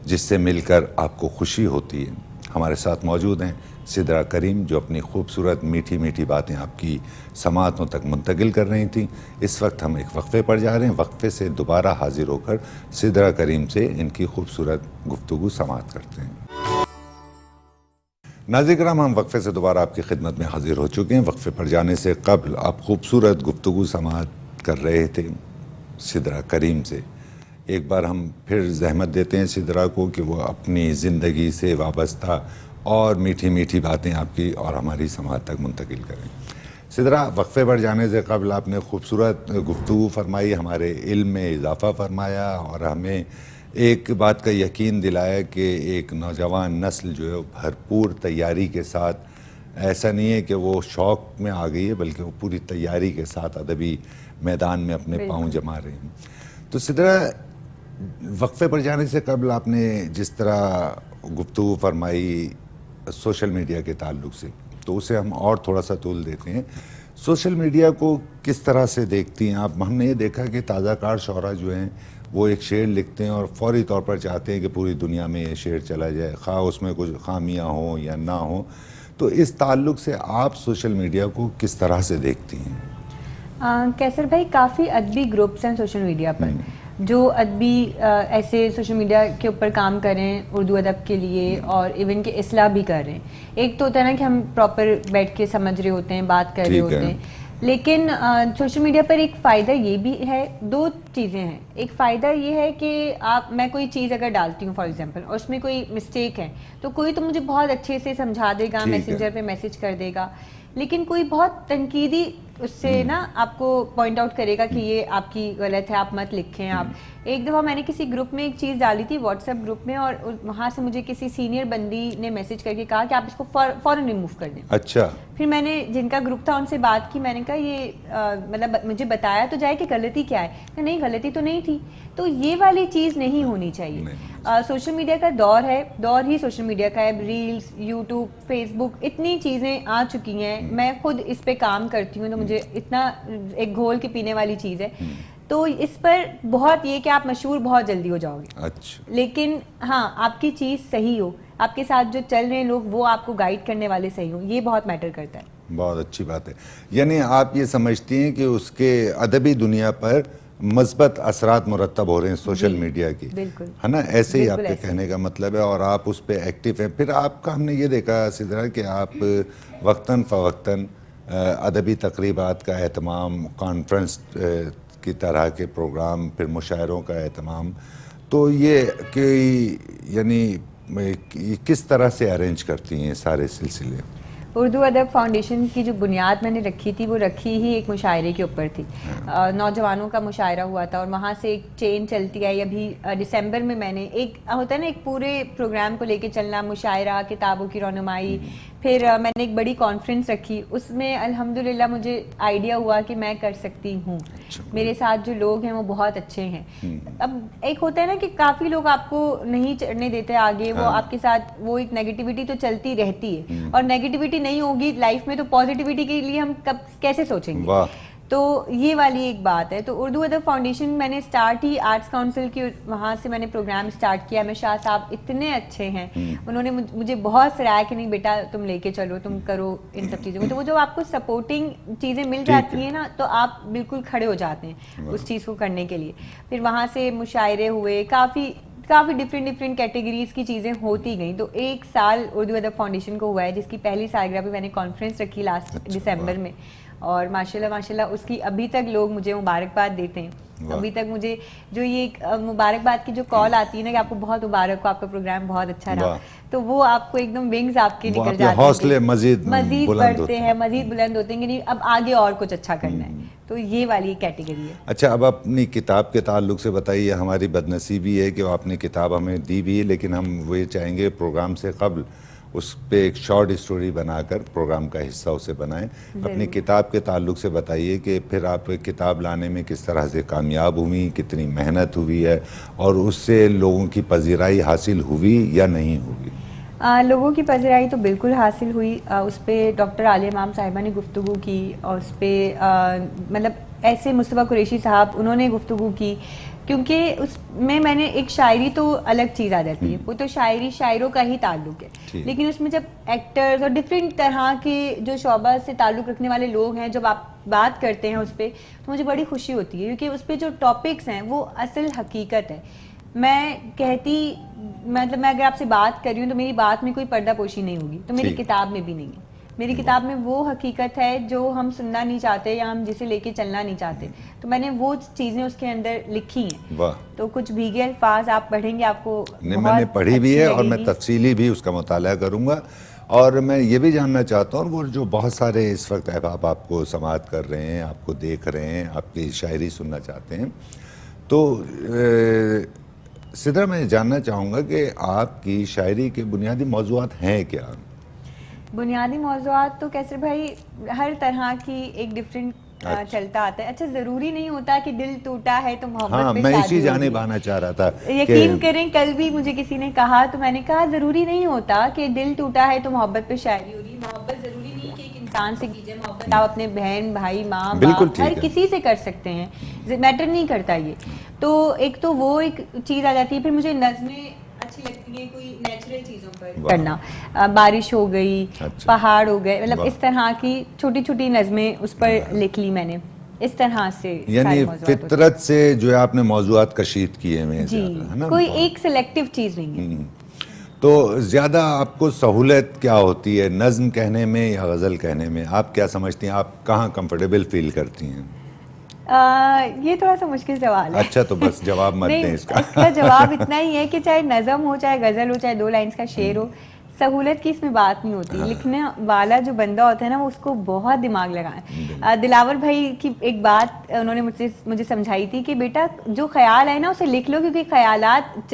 جس سے مل کر آپ کو خوشی ہوتی ہے, ہمارے ساتھ موجود ہیں سدرا کریم, جو اپنی خوبصورت میٹھی میٹھی باتیں آپ کی سماعتوں تک منتقل کر رہی تھیں. اس وقت ہم ایک وقفے پر جا رہے ہیں, وقفے سے دوبارہ حاضر ہو کر سدرا کریم سے ان کی خوبصورت گفتگو سماعت کرتے ہیں. ناظرین کرام, ہم وقفے سے دوبارہ آپ کی خدمت میں حاضر ہو چکے ہیں. وقفے پر جانے سے قبل آپ خوبصورت گفتگو سماعت کر رہے تھے سدرا کریم سے. ایک بار ہم پھر زحمت دیتے ہیں سدرا کو کہ وہ اپنی زندگی سے وابستہ اور میٹھی میٹھی باتیں آپ کی اور ہماری سماعت تک منتقل کریں. سدرا, وقفے پر جانے سے قبل آپ نے خوبصورت گفتگو فرمائی, ہمارے علم میں اضافہ فرمایا, اور ہمیں ایک بات کا یقین دلایا کہ ایک نوجوان نسل جو ہے وہ بھرپور تیاری کے ساتھ, ایسا نہیں ہے کہ وہ شوق میں آ گئی ہے, بلکہ وہ پوری تیاری کے ساتھ ادبی میدان میں اپنے پاؤں جما رہے ہیں. تو سدرا, وقفے پر جانے سے قبل آپ نے جس طرح گفتگو فرمائی سوشل میڈیا کے تعلق سے, تو اسے ہم اور تھوڑا سا طول دیتے ہیں. سوشل میڈیا کو کس طرح سے دیکھتی ہیں آپ؟ ہم نے یہ دیکھا کہ تازہ کار شعراء جو ہیں وہ ایک شعر لکھتے ہیں اور فوری طور پر چاہتے ہیں کہ پوری دنیا میں یہ شعر چلا جائے, خواہ اس میں کچھ خامیاں ہوں یا نہ ہوں. تو اس تعلق سے آپ سوشل میڈیا کو کس طرح سے دیکھتی ہیں؟ کیسر بھائی, کافی ادبی گروپس ہیں سوشل میڈیا پر جو ادبی ایسے سوشل میڈیا کے اوپر کام کر رہے ہیں اردو ادب کے لیے, اور ایون کہ اصلاح بھی کر رہے ہیں. ایک تو ہوتا ہے نا کہ ہم پراپر بیٹھ کے سمجھ رہے ہوتے ہیں, بات کر رہے ہوتے ہیں, لیکن سوشل میڈیا پر ایک فائدہ یہ بھی ہے, دو چیزیں ہیں. ایک فائدہ یہ ہے کہ میں کوئی چیز اگر ڈالتی ہوں فار ایگزامپل, اور اس میں کوئی مسٹیک ہے, تو کوئی تو مجھے بہت اچھے سے سمجھا دے گا, میسنجر پہ میسج کر دے گا. لیکن کوئی بہت تنقیدی اس سے نا آپ کو پوائنٹ آؤٹ کرے گا کہ یہ آپ کی غلط ہے, آپ مت لکھیں. آپ ایک دفعہ میں نے کسی گروپ میں ایک چیز ڈالی تھی واٹس ایپ گروپ میں, اور وہاں سے مجھے کسی سینئر بندی نے میسج کر کے کہا کہ آپ اس کو فوراً ریموو کر دیں. اچھا. پھر میں نے جن کا گروپ تھا ان سے بات کی, میں نے کہا یہ مطلب مجھے بتایا تو جائے کہ غلطی کیا ہے. کہ نہیں, غلطی تو نہیں تھی. تو یہ والی چیز نہیں ہونی چاہیے. سوشل میڈیا کا دور ہے, دور ہی سوشل میڈیا کا ہے. ریلز, یوٹیوب, فیس بک, اتنی چیزیں آ چکی ہیں. میں خود اس پہ کام کرتی ہوں, تو مجھے اتنا ایک گھول کے پینے والی چیز ہے. تو اس پر بہت یہ کہ آپ مشہور بہت جلدی ہو جاؤ گے. اچھا. لیکن ہاں, آپ کی چیز صحیح ہو, آپ کے ساتھ جو چل رہے ہیں لوگ وہ آپ کو گائیڈ کرنے والے صحیح ہوں, یہ بہت میٹر کرتا ہے. بہت اچھی بات ہے. یعنی آپ یہ سمجھتی ہیں کہ اس کے ادبی دنیا پر مثبت اثرات مرتب ہو رہے ہیں سوشل میڈیا کی, ہے نا؟ ایسے ہی آپ کے کہنے کا مطلب ہے, اور آپ اس پہ ایکٹیو ہیں. پھر آپ کا ہم نے یہ دیکھا سدرا کہ آپ وقتاً فوقتاً ادبی تقریبات کا اہتمام, کانفرنس کی طرح کے پروگرام, پھر مشاعروں کا اہتمام, تو یہ کہ یعنی کس طرح سے ارینج کرتی ہیں سارے سلسلے؟ اردو ادب فاؤنڈیشن کی جو بنیاد میں نے رکھی تھی وہ رکھی ہی ایک مشاعرے کے اوپر تھی. نوجوانوں کا مشاعرہ ہوا تھا, اور وہاں سے ایک چین چلتی آئی. ابھی دسمبر میں نے ایک ہوتا ہے نا ایک پورے پروگرام کو لے کے چلنا, مشاعرہ, کتابوں کی رونمائی, پھر میں نے ایک بڑی کانفرنس رکھی, اس میں الحمدللہ مجھے آئیڈیا ہوا کہ میں کر سکتی ہوں. میرے ساتھ جو لوگ ہیں وہ بہت اچھے ہیں. اب ایک ہوتا ہے نا کہ کافی لوگ آپ کو نہیں چڑھنے دیتے آگے, وہ آپ کے ساتھ وہ ایک نیگیٹیوٹی تو چلتی رہتی ہے, اور نیگیٹیوٹی نہیں ہوگی لائف میں تو پازیٹیوٹی کے لیے ہم کیسے سوچیں گے. تو یہ والی ایک بات ہے. تو اردو ادب فاؤنڈیشن میں نے اسٹارٹ ہی آرٹس کاؤنسل کی, وہاں سے میں نے پروگرام اسٹارٹ کیا. میں شاہ صاحب اتنے اچھے ہیں, انہوں نے مجھے بہت سراہا کہ نہیں بیٹا تم لے کے چلو, تم کرو ان سب چیزوں میں. تو وہ جو آپ کو سپورٹنگ چیزیں مل جاتی ہیں نا, تو آپ بالکل کھڑے ہو جاتے ہیں اس چیز کو کرنے کے لیے. پھر وہاں سے مشاعرے ہوئے, کافی ڈفرینٹ کیٹیگریز کی چیزیں ہوتی گئیں. تو 1 سال اردو ادب فاؤنڈیشن کو ہوا ہے, جس کی پہلی سالگرہ پہ میں نے کانفرنس رکھی لاسٹ دسمبر میں. اور ماشاءاللہ اس کی ابھی تک لوگ مجھے مبارکباد دیتے ہیں. ابھی تک مجھے جو یہ مبارکباد کی جو کال آتی ہے نا کہ آپ کو بہت مبارک ہو, آپ کا پروگرام بہت اچھا رہا, تو وہ آپ کو ایک دم ونگز آپ کے نکل جاتے ہیں, حوصلے مزید بڑھتے ہیں, مزید بلند ہوتے ہیں کہ نہیں اب آگے اور کچھ اچھا کرنا ہے. تو یہ والی کیٹیگری ہے. اچھا, اب اپنی کتاب کے تعلق سے بتائیے. ہماری بدنصیبی ہے کہ آپ نے کتاب ہمیں دی بھی ہے, لیکن ہم وہ چاہیں گے پروگرام سے قبل اس پہ ایک شارٹ اسٹوری بنا کر پروگرام کا حصہ اسے بنائیں. اپنی کتاب کے تعلق سے بتائیے کہ پھر آپ کتاب لانے میں کس طرح سے کامیاب ہوئی, کتنی محنت ہوئی ہے, اور اس سے لوگوں کی پذیرائی حاصل ہوئی یا نہیں ہوئی. لوگوں کی پذیرائی تو بالکل حاصل ہوئی. اس پہ ڈاکٹر عالیہ امام صاحبہ نے گفتگو کی, اور اس پہ مطلب ایسے مصطفیٰ قریشی صاحب انہوں نے گفتگو کی, کیونکہ اس میں نے ایک شاعری تو الگ چیز آ جاتی ہے, وہ تو شاعری شاعروں کا ہی تعلق ہے, لیکن اس میں جب ایکٹرز اور ڈفرینٹ طرح کے جو شعبہ سے تعلق رکھنے والے لوگ ہیں جب آپ بات کرتے ہیں اس پہ, تو مجھے بڑی خوشی ہوتی ہے, کیونکہ اس پہ جو ٹاپکس ہیں وہ اصل حقیقت ہے. میں کہتی مطلب میں اگر آپ سے بات کر رہی ہوں تو میری بات میں کوئی پردہ پوشی نہیں ہوگی, تو میری کتاب میں بھی نہیں ہے. میری کتاب میں وہ حقیقت ہے جو ہم سننا نہیں چاہتے یا ہم جسے لے کے چلنا نہیں چاہتے, تو میں نے وہ چیزیں اس کے اندر لکھی ہیں. تو کچھ بھیگے الفاظ آپ پڑھیں گے, آپ کو میں نے پڑھی بھی ہے, اور میں تفصیلی بھی اس کا مطالعہ کروں گا. اور میں یہ بھی جاننا چاہتا ہوں, وہ جو بہت سارے اس وقت آپ کو سماعت کر رہے ہیں, آپ کو دیکھ رہے ہیں, آپ کی شاعری سننا چاہتے ہیں, تو سدرا میں جاننا چاہوں گا کہ آپ کی شاعری کے بنیادی موضوعات ہیں کیا؟ بنیادی موضوعات تو کیسر بھائی ہر طرح کی ایک ڈفرینٹ چلتا آتا ہے. اچھا, ضروری نہیں ہوتا کہ دل ٹوٹا ہے تو محبت پہ شادی ہوگی. میں اسی جانب آنا چاہ رہا تھا. یقین کریں کل بھی مجھے کسی نے کہا, تو میں نے کہا ضروری نہیں ہوتا کہ دل ٹوٹا ہے تو محبت پہ شاعری ہوگی. محبت ضروری نہیں کہ ایک انسان سے کیجیے محبت, آپ اپنے بہن بھائی ماں باپ ہر کسی سے کر سکتے ہیں, میٹر نہیں کرتا یہ. تو ایک تو وہ ایک چیز آ جاتی ہے. پھر مجھے نظمیں اچھی لگتی ہیں, کوئی نیچرل چیزوں پر کرنا, بارش ہو گئی, پہاڑ ہو گئے, مطلب اس طرح کی چھوٹی چھوٹی نظمیں اس پر لکھ لی میں نے. اس طرح سے یعنی فطرت سے جو ہے آپ نے موضوعات کشید کیے ہیں. جی, کوئی ایک سلیکٹیو چیز نہیں ہے. تو زیادہ آپ کو سہولت کیا ہوتی ہے, نظم کہنے میں یا غزل کہنے میں؟ آپ کیا سمجھتی ہیں, آپ کہاں کمفرٹیبل فیل کرتی ہیں؟ یہ تھوڑا سا مشکل سوال ہے. اچھا, تو بس جواب مت دیں اس کا. اس کا جواب اتنا ہی ہے کہ چاہے نظم ہو, چاہے غزل ہو, چاہے 2 لائنز کا شعر ہو, سہولت کی اس میں بات نہیں ہوتی. لکھنے والا جو بندہ ہوتا ہے نا, وہ اس کو بہت دماغ لگائے. دلاور بھائی کی ایک بات انہوں نے مجھے سمجھائی تھی کہ بیٹا جو خیال ہے نا اسے لکھ لو, کیونکہ خیالات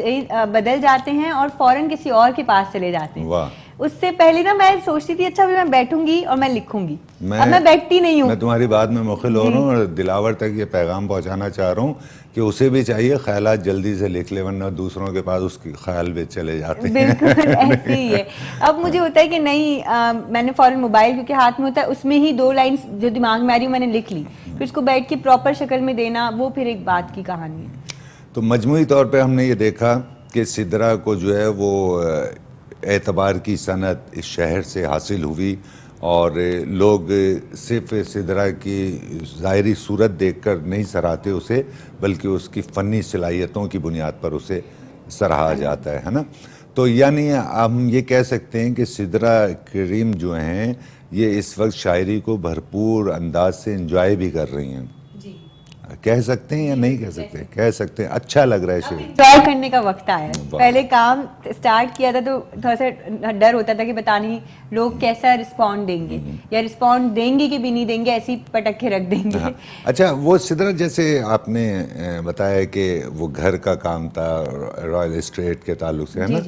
بدل جاتے ہیں اور فوراً کسی اور کے پاس چلے جاتے ہیں. اس سے پہلے نا میں سوچتی تھی اچھا میں بیٹھوں گی اور میں لکھوں گی, اب میں بیٹھتی نہیں ہوں. میں تمہاری بات میں مخل ہو رہا ہوں, اور دلاور تک یہ پیغام پہنچانا چاہ رہا ہوں کہ اسے بھی چاہیے خیالات جلدی سے لکھ لے, ورنہ دوسروں کے پاس اس کے خیال بھی چلے جاتے ہیں. بالکل ایسے ہی ہے. اب مجھے ہوتا ہے کہ نہیں, میں نے فوراً موبائل کیونکہ ہاتھ میں ہوتا ہے, اس میں ہی 2 لائنز جو دماغ میں آ رہی میں نے لکھ لی, پھر اس کو بیٹھ کے پراپر شکل میں دینا, وہ پھر ایک بات کی کہانی ہے. تو مجموعی طور پہ ہم نے یہ دیکھا کہ سدرا کو جو ہے وہ اعتبار کی صنعت اس شہر سے حاصل ہوئی, اور لوگ صرف سدرا کی ظاہری صورت دیکھ کر نہیں سراہتے اسے, بلکہ اس کی فنی صلاحیتوں کی بنیاد پر اسے سراہا جاتا ہے نا. تو یعنی ہم یہ کہہ سکتے ہیں کہ سدرا کریم جو ہیں یہ اس وقت شاعری کو بھرپور انداز سے انجوائے بھی کر رہی ہیں. کہہ سکتے ہیں یا نہیں کہہ سکتے؟ کہہ سکتے ہیں. اچھا لگ رہا ہے شعر. انجوائے کرنے کا وقت آیا ہے. پہلے کام سٹارٹ کیا تھا تو تھوڑا سا ڈر ہوتا تھا کہ پتہ نہیں لوگ کیسا رسپونڈ دیں گے, یا رسپونڈ دیں گے کہ بھی نہیں دیں گے, ایسی پٹک کے رکھ دیں گے. اچھا, وہ سدرا جیسے آپ نے بتایا کہ وہ گھر کا کام تھا رائل اسٹیٹ کے تعلق سے, ہے نا,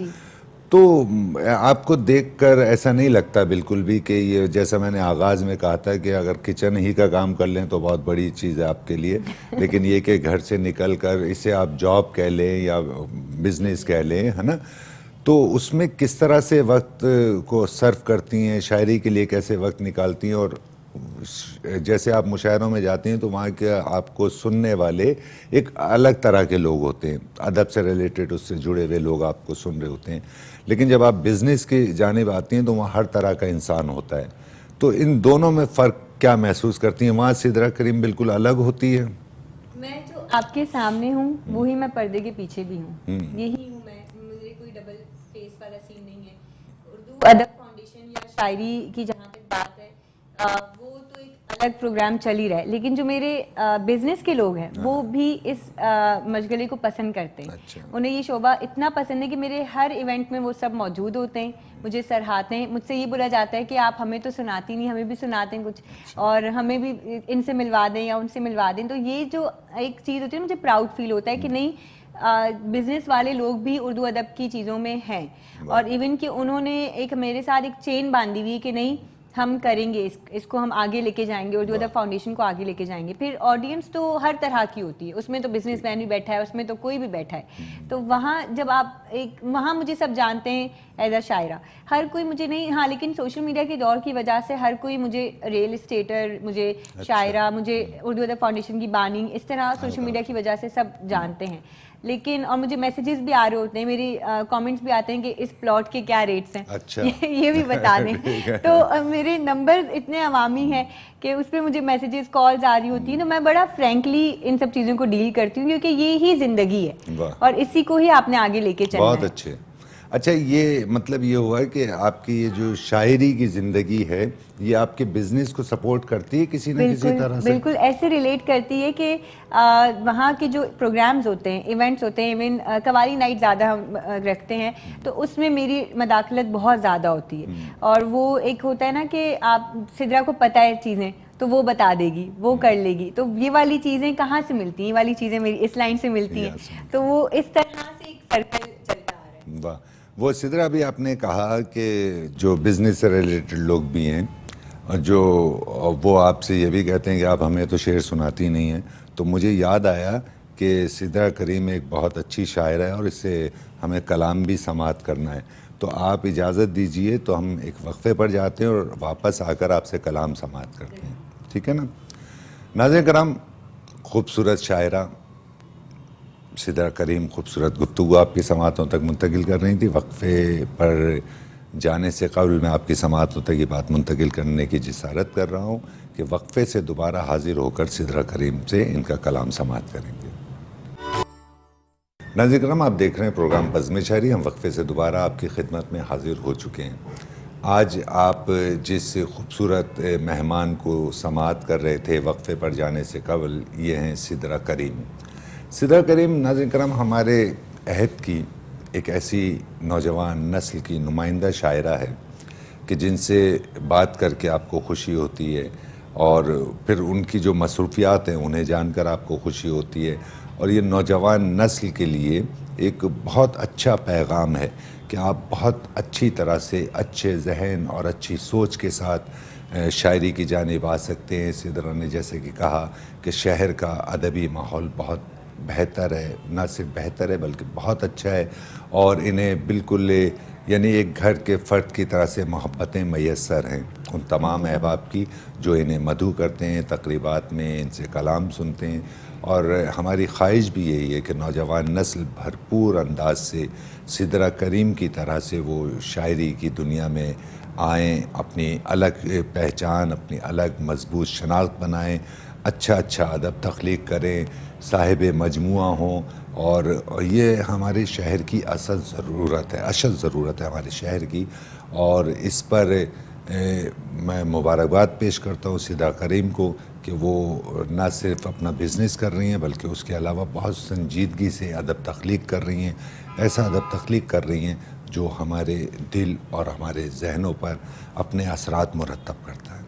تو آپ کو دیکھ کر ایسا نہیں لگتا بالکل بھی کہ یہ جیسا میں نے آغاز میں کہا تھا کہ اگر کچن ہی کا کام کر لیں تو بہت بڑی چیز ہے آپ کے لیے، لیکن یہ کہ گھر سے نکل کر اسے آپ جاب کہہ لیں یا بزنس کہہ لیں، ہے نا، تو اس میں کس طرح سے وقت کو صرف کرتی ہیں، شاعری کے لیے کیسے وقت نکالتی ہیں؟ اور جیسے آپ مشاعروں میں جاتی ہیں تو وہاں کے آپ کو سننے والے ایک الگ طرح کے لوگ ہوتے ہیں، ادب سے ریلیٹڈ اس سے جڑے ہوئے لوگ آپ کو سن رہے ہوتے ہیں، لیکن جب آپ بزنس کی جانب آتی ہیں تو وہاں ہر طرح کا انسان ہوتا ہے. تو ان دونوں میں فرق کیا محسوس کرتی ہیں؟ وہاں سدرا کریم بالکل الگ ہوتی ہے. میں جو آپ کے سامنے ہوں وہی میں پردے کے پیچھے بھی ہوں، یہی ہوں میں، مجھے کوئی ڈبل فیس والا سین نہیں ہے. اردو ادب فاؤنڈیشن یا شاعری کی جہاں تک بات ہے وہ تو ایک الگ پروگرام چل ہی رہا ہے، لیکن جو میرے بزنس کے لوگ ہیں وہ بھی اس مشغلے کو پسند کرتے ہیں. انہیں یہ شعبہ اتنا پسند ہے کہ میرے ہر ایونٹ میں وہ سب موجود ہوتے ہیں، مجھے سراہتے ہیں. مجھ سے یہ بولا جاتا ہے کہ آپ ہمیں تو سناتی نہیں، ہمیں بھی سناتے ہیں کچھ، اور ہمیں بھی ان سے ملوا دیں یا ان سے ملوا دیں. تو یہ جو ایک چیز ہوتی ہے مجھے پراؤڈ فیل ہوتا ہے کہ نہیں، بزنس والے لوگ بھی اردو ادب کی چیزوں میں ہیں، اور ایون کہ انہوں نے ایک میرے ساتھ ایک چین باندھی ہوئی کہ نہیں ہم کریں گے اس کو، ہم آگے لے کے جائیں گے، اردو ادب فاؤنڈیشن کو آگے لے کے جائیں گے. پھر آڈینس تو ہر طرح کی ہوتی ہے، اس میں تو بزنس مین بھی بیٹھا ہے، اس میں تو کوئی بھی بیٹھا ہے. تو وہاں جب آپ وہاں مجھے سب جانتے ہیں ایز اے شاعرہ، ہر کوئی مجھے نہیں، ہاں لیکن سوشل میڈیا کے دور کی وجہ سے ہر کوئی مجھے ریل اسٹیٹر، مجھے شاعرہ، مجھے اردو ادب فاؤنڈیشن کی بانی، اس طرح سوشل میڈیا کی وجہ سے سب جانتے ہیں. لیکن اور مجھے میسیجز بھی آ رہے ہوتے ہیں، میری کامنٹس بھی آتے ہیں کہ اس پلاٹ کے کیا ریٹس ہیں، یہ بھی بتا دیں. تو میرے نمبر اتنے عوامی ہیں کہ اس پہ مجھے میسیجز، کالز آ رہی ہوتی ہیں، تو میں بڑا فرینکلی ان سب چیزوں کو ڈیل کرتی ہوں کیونکہ یہی زندگی ہے اور اسی کو ہی آپ نے آگے لے کے چلنا ہے. بہت اچھے. اچھا، یہ مطلب یہ ہوا ہے کہ آپ کی یہ جو شاعری کی زندگی ہے یہ آپ کے بزنس کو سپورٹ کرتی ہے کسی نہ کسی طرح سے؟ بالکل ایسے ریلیٹ کرتی ہے کہ وہاں کے جو پروگرامز ہوتے ہیں، ایونٹس ہوتے ہیں، ایون قوالی نائٹ زیادہ ہم رکھتے ہیں، تو اس میں میری مداخلت بہت زیادہ ہوتی ہے. اور وہ ایک ہوتا ہے نا کہ آپ سدرا کو پتہ ہے چیزیں تو وہ بتا دے گی، وہ کر لے گی. تو یہ والی چیزیں کہاں سے ملتی ہیں؟ یہ والی چیزیں میری اس لائن سے ملتی ہیں. تو وہ اس طرح سے ایک سرکل چلتا آ رہا ہے. واہ. وہ سدرا بھی آپ نے کہا کہ جو بزنس سے ریلیٹڈ لوگ بھی ہیں، جو وہ آپ سے یہ بھی کہتے ہیں کہ آپ ہمیں تو شعر سناتی نہیں ہیں. تو مجھے یاد آیا کہ سدرا کریم ایک بہت اچھی شاعر ہے اور اس سے ہمیں کلام بھی سماعت کرنا ہے. تو آپ اجازت دیجئے تو ہم ایک وقفے پر جاتے ہیں اور واپس آ کر آپ سے کلام سماعت کرتے ہیں، ٹھیک ہے نا؟ ناظرین کرام، خوبصورت شاعرہ سدرا کریم خوبصورت گفتگو آپ کی سماعتوں تک منتقل کر رہی تھی. وقفے پر جانے سے قبل میں آپ کی سماعتوں تک یہ بات منتقل کرنے کی جسارت کر رہا ہوں کہ وقفے سے دوبارہ حاضر ہو کر سدرا کریم سے ان کا کلام سماعت کریں گے. ناظرین کرام، آپ دیکھ رہے ہیں پروگرام بزم شاعری. ہم وقفے سے دوبارہ آپ کی خدمت میں حاضر ہو چکے ہیں. آج آپ جس خوبصورت مہمان کو سماعت کر رہے تھے وقفے پر جانے سے قبل، یہ ہیں سدرا کریم. سدرا کریم ناظرین کرام ہمارے عہد کی ایک ایسی نوجوان نسل کی نمائندہ شاعرہ ہے کہ جن سے بات کر کے آپ کو خوشی ہوتی ہے، اور پھر ان کی جو مصروفیات ہیں انہیں جان کر آپ کو خوشی ہوتی ہے. اور یہ نوجوان نسل کے لیے ایک بہت اچھا پیغام ہے کہ آپ بہت اچھی طرح سے اچھے ذہن اور اچھی سوچ کے ساتھ شاعری کی جانب آ سکتے ہیں. سدرا نے جیسے کہ کہا کہ شہر کا ادبی ماحول بہت بہتر ہے، نہ صرف بہتر ہے بلکہ بہت اچھا ہے، اور انہیں بالکل یعنی ایک گھر کے فرد کی طرح سے محبتیں میسر ہیں ان تمام احباب کی جو انہیں مدعو کرتے ہیں، تقریبات میں ان سے کلام سنتے ہیں. اور ہماری خواہش بھی یہی ہے کہ نوجوان نسل بھرپور انداز سے سدرا کریم کی طرح سے وہ شاعری کی دنیا میں آئیں، اپنی الگ پہچان، اپنی الگ مضبوط شناخت بنائیں، اچھا ادب تخلیق کریں، صاحب مجموعہ ہوں. اور یہ ہمارے شہر کی اشد ضرورت ہے ہمارے شہر کی. اور اس پر میں مبارکباد پیش کرتا ہوں سدرا کریم کو کہ وہ نہ صرف اپنا بزنس کر رہی ہیں بلکہ اس کے علاوہ بہت سنجیدگی سے ادب تخلیق کر رہی ہیں. ایسا ادب تخلیق کر رہی ہیں جو ہمارے دل اور ہمارے ذہنوں پر اپنے اثرات مرتب کرتا ہے.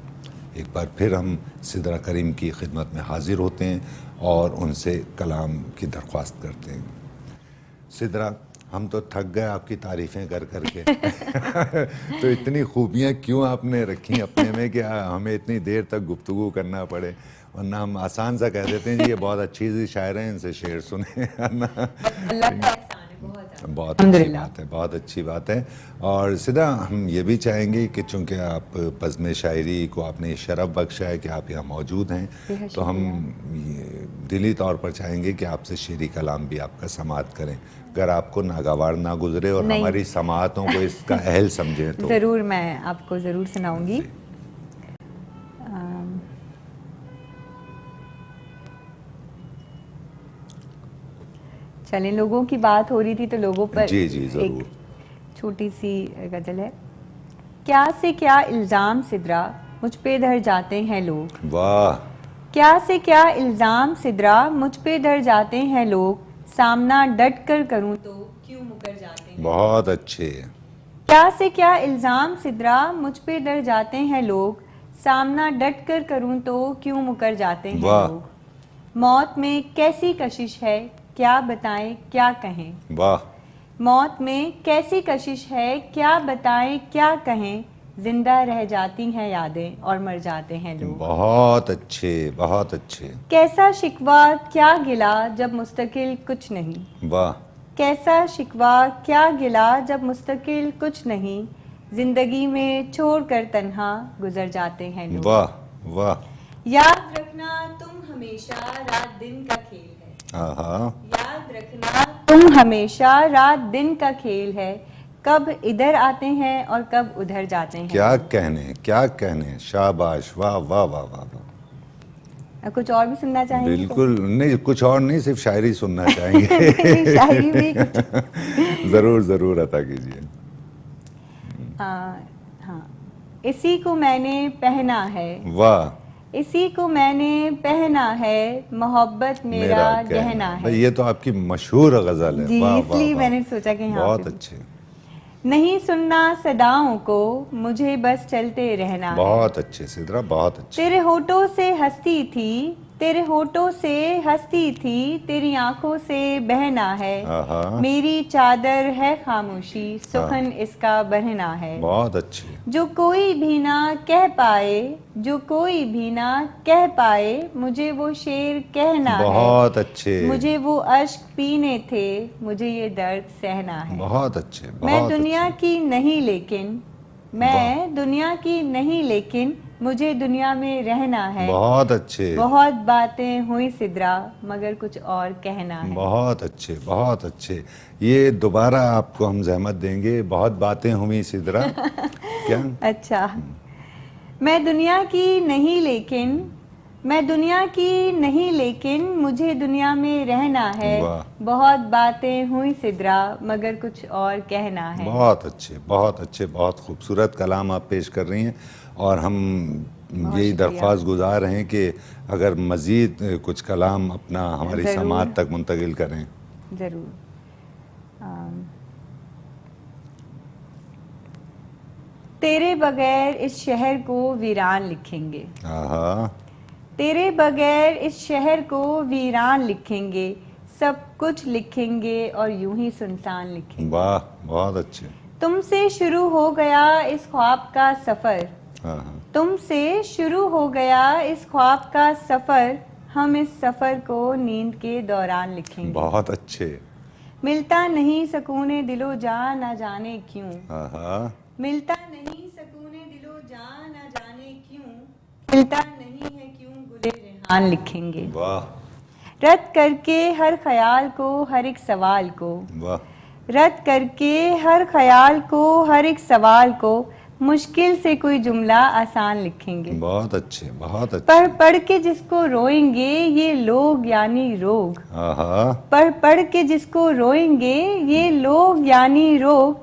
ایک بار پھر ہم سدرا کریم کی خدمت میں حاضر ہوتے ہیں اور ان سے کلام کی درخواست کرتے ہیں. سدرا، ہم تو تھک گئے آپ کی تعریفیں کر کر کے تو اتنی خوبیاں کیوں آپ نے رکھی اپنے میں کہ ہمیں اتنی دیر تک گفتگو کرنا پڑے، ورنہ ہم آسان سا کہہ دیتے ہیں جی یہ بہت اچھی سی شاعر ہیں، ان سے شعر سنیں، اللہ کا احسان ہے بہت زیادہ. بہت اچھی بات ہے، بہت اچھی بات ہے. اور سدھا ہم یہ بھی چاہیں گے کہ چونکہ آپ بزم شاعری کو آپ نے شرف بخشا ہے کہ آپ یہاں موجود ہیں، تو ہم دلی طور پر چاہیں گے کہ آپ سے شعری کلام بھی آپ کا سماعت کریں، اگر آپ کو ناگوار نہ گزرے اور ہماری سماعتوں کو اس کا اہل سمجھیں تو. ضرور میں آپ کو ضرور سناؤں گی. چلیں، لوگوں کی بات ہو رہی تھی تو لوگوں پر جی ضرور. ایک چھوٹی سی غزل ہے. کیا سے کیا الزام سدرا مجھ پہ دھر جاتے ہیں لوگ. واہ. کیا سے کیا الزام سدرا مجھ پہ دھر جاتے ہیں لوگ، سامنا ڈٹ کر کروں تو کیوں مکر جاتے ہیں. بہت اچھے. کیا سے کیا الزام سدرا مجھ پہ ڈر جاتے ہیں لوگ، سامنا ڈٹ کر کروں تو کیوں مکر جاتے ہیں لوگ. موت میں کیسی کشش ہے کیا بتائیں کیا کہیں. واہ. موت میں کیسی کشش ہے کیا بتائیں کیا کہیں، زندہ رہ جاتی ہیں یادیں اور مر جاتے ہیں لوگ. بہت اچھے، بہت اچھے. کیسا شکوہ کیا گلا جب مستقل کچھ نہیں. واہ. کیسا شکوہ کیا گلا جب مستقل کچھ نہیں، زندگی میں چھوڑ کر تنہا گزر جاتے ہیں لوگ. واہ واہ. یاد رکھنا تم ہمیشہ رات دن کا کھیل ہے. ہاں. یاد رکھنا تم ہمیشہ رات دن کا کھیل ہے، کب ادھر آتے ہیں اور کب ادھر جاتے ہیں. کیا کہنے، کیا کہنے. شاباش. واہ واہ واہ واہ واہ. کچھ اور بھی سننا چاہیں گے؟ بالکل نہیں، کچھ اور نہیں، صرف شاعری سننا چاہیں گے. شاعری بھی ضرور ضرور عطا کیجیے. ہاں. اسی کو میں نے پہنا ہے. واہ. اسی کو میں نے پہنا ہے، محبت میرا گہنا ہے. یہ تو آپ کی مشہور غزل ہے. جی واہ اس لیے میں نے سوچا کہ یہاں بہت اچھے. نہیں سننا صداؤں کو مجھے بس چلتے رہنا ہے. بہت اچھے سدرا، بہت اچھے. تیرے ہونٹوں سے ہستی تھی، تیرے ہونٹوں سے ہستی تھی، تیری آنکھوں سے بہنا ہے. میری چادر ہے خاموشی، سخن اس کا بہنا ہے. بہت اچھے. جو کوئی بھی نہ کہہ پائے، جو کوئی بھی نہ کہہ پائے، مجھے وہ شعر کہنا ہے. بہت اچھے. مجھے وہ اشک پینے تھے، مجھے یہ درد سہنا ہے. بہت اچھے. میں دنیا کی نہیں لیکن، میں دنیا کی نہیں لیکن مجھے دنیا میں رہنا ہے. بہت اچھے. بہت باتیں ہوئی سدرا مگر کچھ اور کہنا ہے. بہت اچھے، بہت اچھے. یہ دوبارہ آپ کو ہم زحمت دیں گے. بہت باتیں ہوئی سدرا. کیا؟ اچھا. میں دنیا کی نہیں لیکن، میں دنیا کی نہیں لیکن مجھے دنیا میں رہنا ہے. بہت باتیں ہوئی سدرا مگر کچھ اور کہنا ہے. بہت اچھے، بہت اچھے. بہت خوبصورت کلام آپ پیش کر رہی ہیں، اور ہم یہی درخواست گزار ہیں کہ اگر مزید کچھ کلام اپنا ہماری سماعت تک منتقل کریں. ضرور. تیرے بغیر اس شہر کو ویران لکھیں گے. تیرے بغیر اس شہر کو ویران لکھیں گے، سب کچھ لکھیں گے اور یوں ہی سنسان لکھیں گے. واہ. بہت اچھے. تم سے شروع ہو گیا اس خواب کا سفر، تم سے شروع ہو گیا اس خواب کا سفر، ہم اس سفر کو نیند کے دوران لکھیں گے. بہت اچھے. ملتا نہیں سکون دل و جان نہ جانے کیوں، ملتا نہیں سکون دل و جان نہ جانے کیوں، ملتا نہیں ہے کیوں گلے ریحان لکھیں گے. واہ. رد کر کے ہر خیال کو ہر ایک سوال کو، رد کر کے ہر خیال کو ہر ایک سوال کو، مشکل سے کوئی جملہ آسان لکھیں گے. بہت اچھے، بہت اچھے. پڑھ پڑھ کے جس کو روئیں گے یہ لوگ یعنی روگ، پڑھ پڑھ کے جس کو روئیں گے یہ لوگ یعنی روگ،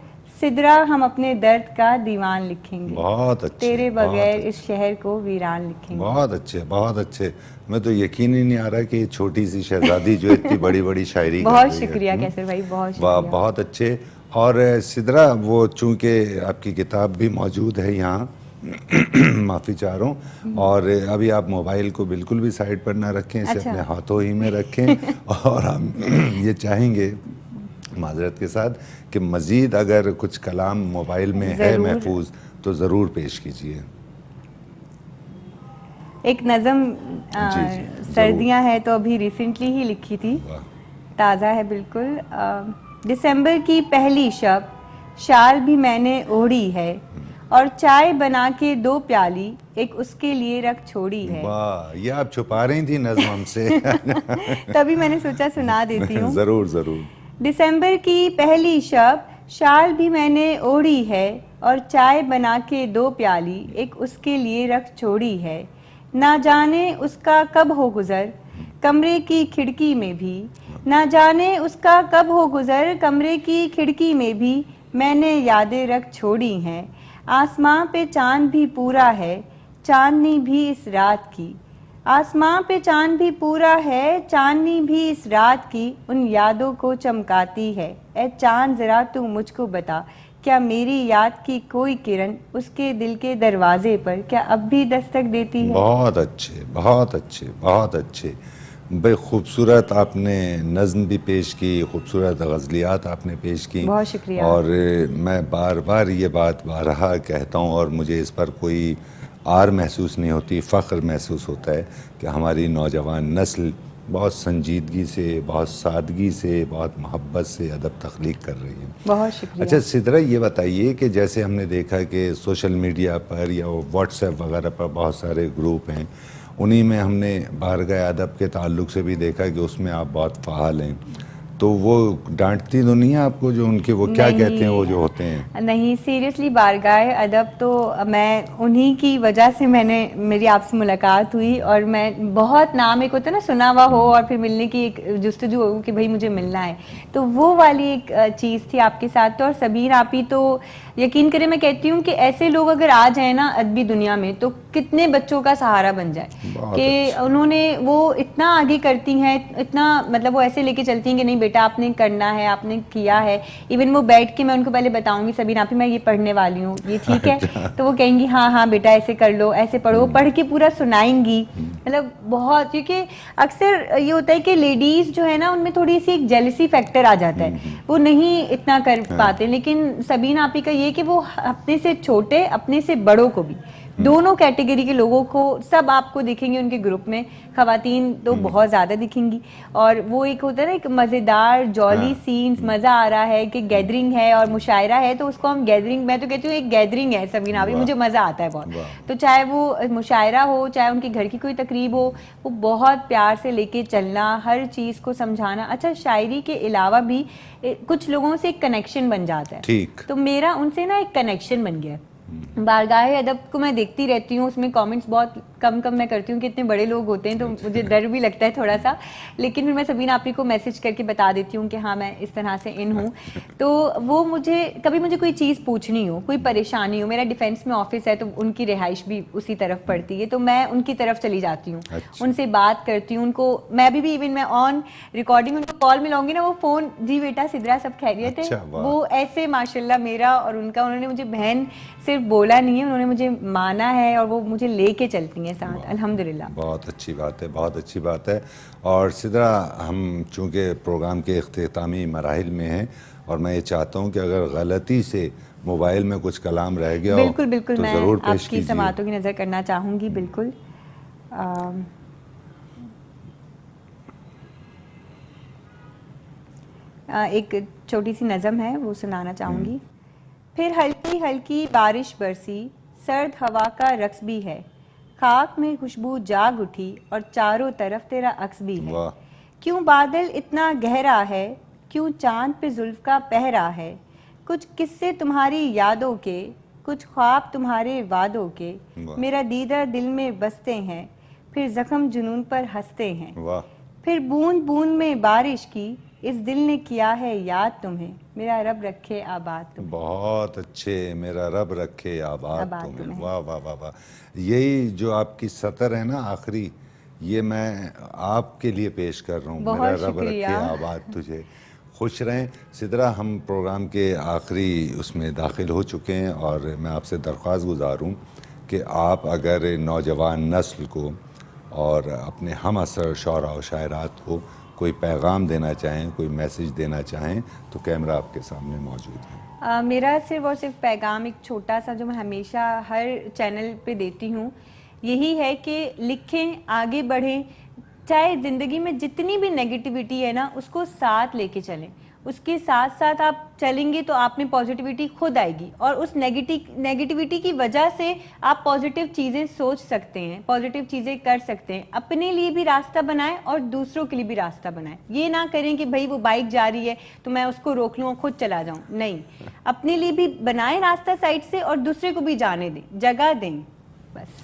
سدرا ہم اپنے درد کا دیوان لکھیں گے. بہت اچھے. تیرے بغیر اس شہر کو ویران لکھیں گے. بہت اچھے، بہت اچھے. میں تو یقین ہی نہیں آ رہا کہ یہ چھوٹی سی شہزادی جو اتنی بڑی بڑی شاعری. بہت شکریہ کیسر بھائی، بہت شکریہ. بہت اچھے. اور سدرا وہ چونکہ آپ کی کتاب بھی موجود ہے یہاں، معافی چاہ رہا ہوں، اور ابھی آپ موبائل کو بالکل بھی سائڈ پر نہ رکھیں، اسے اپنے ہاتھوں ہی میں رکھیں. اور ہم یہ چاہیں گے معذرت کے ساتھ کہ مزید اگر کچھ کلام موبائل میں ہے محفوظ تو ضرور پیش کیجیے. ایک نظم سردیاں ہے تو ابھی ریسنٹلی ہی لکھی تھی, تازہ ہے بالکل. دسمبر کی پہلی شب شال بھی میں نے اوڑھی ہے, اور چائے بنا کے 2 پیالی ایک اس کے لیے رکھ چھوڑی ہے. واہ, یہ آپ چھپا رہی تھی نظم ہم سے. تبھی میں نے سوچا سنا دیتی ہوں. ضرور ضرور. دسمبر کی پہلی شب شال بھی میں نے اوڑھی ہے, اور چائے بنا کے 2 پیالی ایک اس کے لیے رکھ چھوڑی ہے. نہ جانے اس کا کب ہو گزر کمرے کی کھڑکی میں بھی, نہ جانے اس کا کب ہو گزر کمرے کی کھڑکی میں بھی میں نے یادیں رکھ چھوڑی ہیں. آسماں پہ چاند بھی پورا ہے چاندنی بھی اس رات کی, آسماں پہ چاند بھی پورا ہے چاندنی بھی اس رات کی, ان یادوں کو چمکاتی ہے. اے چاند ذرا تو مجھ کو بتا, کیا میری یاد کی کوئی کرن اس کے دل کے دروازے پر کیا اب بھی دستک دیتی ہے؟ بہت اچھے, بہت اچھے, بہت اچھے. بے خوبصورت آپ نے نظم بھی پیش کی, خوبصورت غزلیات آپ نے پیش کی. بہت شکریہ. اور میں بار بار یہ بات بارہا کہتا ہوں, اور مجھے اس پر کوئی آر محسوس نہیں ہوتی, فخر محسوس ہوتا ہے کہ ہماری نوجوان نسل بہت سنجیدگی سے, بہت سادگی سے, بہت محبت سے ادب تخلیق کر رہی ہے. بہت شکریہ. اچھا سدرا, یہ بتائیے کہ جیسے ہم نے دیکھا کہ سوشل میڈیا پر یا واٹس ایپ وغیرہ پر بہت سارے گروپ ہیں, انہی میں ہم نے بارگاہ ادب کے تعلق سے بھی دیکھا کہ اس میں آپ بہت فعال ہیں, تو وہ ڈانٹتی تو نہیں ہیں آپ کو جو ان کے وہ کیا کہتے ہیں وہ جو ہوتے ہیں؟ نہیں, سیریسلی بارگاہ ادب تو میں انہی کی وجہ سے میری آپ سے ملاقات ہوئی, اور میں بہت نام ایک ہوتا ہے نا سنا ہوا ہو اور پھر ملنے کی ایک جستجو ہو کہ بھائی مجھے ملنا ہے, تو وہ والی ایک چیز تھی آپ کے ساتھ. تو اور سبیر آپ ہی تو یقین کریں میں کہتی ہوں کہ ایسے لوگ اگر آ جائیں نا ادبی دنیا میں تو کتنے بچوں کا سہارا بن جائے کہ انہوں نے وہ اتنا آگے کرتی ہیں, اتنا مطلب وہ ایسے لے کے چلتی ہیں کہ نہیں بیٹا آپ نے کرنا ہے, آپ نے کیا ہے. ایون وہ بیٹھ کے میں ان کو پہلے بتاؤں گی سبین آپ ہی میں یہ پڑھنے والی ہوں, یہ ٹھیک ہے, تو وہ کہیں گی ہاں ہاں بیٹا ایسے کر لو, ایسے پڑھو, پڑھ کے پورا سنائیں گی. مطلب بہت, کیونکہ اکثر یہ ہوتا ہے کہ لیڈیز جو ہے نا ان میں تھوڑی سی ایک جیلسی فیکٹر آ جاتا ہے, وہ نہیں اتنا کر پاتے. لیکن سبین آپ ہی کا یہ کہ وہ اپنے سے چھوٹے اپنے سے بڑوں کو بھی, دونوں کیٹیگری کے لوگوں کو سب آپ کو دکھیں گے ان کے گروپ میں, خواتین تو بہت زیادہ دکھیں گی. اور وہ ایک ہوتا ہے نا ایک مزیدار جولی سینز, مزہ آ رہا ہے کہ گیدرنگ ہے اور مشاعرہ ہے, تو اس کو ہم گیدرنگ, میں تو کہتی ہوں ایک گیدرنگ ہے سبینا بھی, مجھے مزہ آتا ہے بہت. تو چاہے وہ مشاعرہ ہو, چاہے ان کے گھر کی کوئی تقریب ہو, وہ بہت پیار سے لے کے چلنا, ہر چیز کو سمجھانا. اچھا شاعری کے علاوہ بھی کچھ لوگوں سے ایک کنیکشن بن جاتا ہے, تو میرا ان سے نا ایک کنیکشن بن گیا. بارگاہ ادب کو میں دیکھتی رہتی ہوں, اس میں کامنٹس بہت کم میں کرتی ہوں کہ اتنے بڑے لوگ ہوتے ہیں تو مجھے ڈر بھی لگتا ہے تھوڑا سا, لیکن پھر میں سبین آپ کو میسج کر کے بتا دیتی ہوں کہ ہاں میں اس طرح سے ان ہوں. تو وہ مجھے کوئی چیز پوچھنی ہو, کوئی پریشانی ہو, میرا ڈیفینس میں آفس ہے تو ان کی رہائش بھی اسی طرف پڑتی ہے, تو میں ان کی طرف چلی جاتی ہوں, ان سے بات کرتی ہوں. ان کو میں ابھی بھی ایون میں آن ریکارڈنگ ان کو کال ملاؤں گی نا, وہ فون جی بیٹا سدرا سب خیریت ہے, وہ ایسے ماشاءاللہ میرا اور ان کا, انہوں نے مجھے بہن صرف بولا نہیں ہے, انہوں نے مجھے مانا ہے اور وہ مجھے لے کے چلتی ہیں ساتھ, الحمدللہ. بہت اچھی بات ہے, بہت اچھی بات ہے. اور سدرا ہم چونکہ پروگرام کے اختتامی مراحل میں ہیں, اور میں یہ چاہتا ہوں کہ اگر غلطی سے موبائل میں کچھ کلام رہ گیا ہو بالکل تو میں ضرور پیش آپ کی کیجیے. سماعتوں کی نظر کرنا چاہوں گی. بالکل ایک چھوٹی سی نظم ہے وہ سنانا چاہوں گی. پھر ہلکی ہلکی بارش برسی, سرد ہوا کا رقص بھی ہے, خاک میں خوشبو جاگ اٹھی اور چاروں طرف تیرا عکس بھی ہے. کیوں بادل اتنا گہرا ہے, کیوں چاند پہ زلف کا پہرا ہے, کچھ قصے تمہاری یادوں کے, کچھ خواب تمہارے وعدوں کے, میرا دیدہ دل میں بستے ہیں, پھر زخم جنون پر ہنستے ہیں. پھر بوند بوند میں بارش کی, اس دل نے کیا ہے یاد تمہیں, میرا رب رکھے آباد تمہیں. بہت اچھے, میرا رب رکھے آباد تمہیں. واہ واہ واہ واہ. یہی جو آپ کی سطر ہے نا آخری, یہ میں آپ کے لیے پیش کر رہا ہوں, میرا رب رکھے آباد تجھے. خوش رہیں. سدرا ہم پروگرام کے آخری اس میں داخل ہو چکے ہیں, اور میں آپ سے درخواست گزار ہوں کہ آپ اگر نوجوان نسل کو اور اپنے ہم عصر شعراء و شاعرات کو کوئی پیغام دینا چاہیں، کوئی میسیج دینا چاہیں تو کیمرہ آپ کے سامنے موجود ہے۔ میرا صرف اور صرف پیغام ایک چھوٹا سا جو میں ہمیشہ ہر چینل پہ دیتی ہوں یہی ہے کہ لکھیں، آگے بڑھیں، چاہے زندگی میں جتنی بھی نیگیٹیوٹی ہے نا اس کو ساتھ لے کے چلیں، اس کے ساتھ ساتھ آپ چلیں گے تو آپ میں پازیٹیوٹی خود آئے گی، اور اس نیگیٹیوٹی کی وجہ سے آپ پازیٹیو چیزیں سوچ سکتے ہیں، پازیٹیو چیزیں کر سکتے ہیں، اپنے لیے بھی راستہ بنائیں اور دوسروں کے لیے بھی راستہ بنائیں۔ یہ نہ کریں کہ بھائی وہ بائک جا رہی ہے تو میں اس کو روک لوں اور خود چلا جاؤں، نہیں، اپنے لیے بھی بنائیں راستہ سائڈ سے اور دوسرے کو بھی جانے دیں، جگہ دیں، بس۔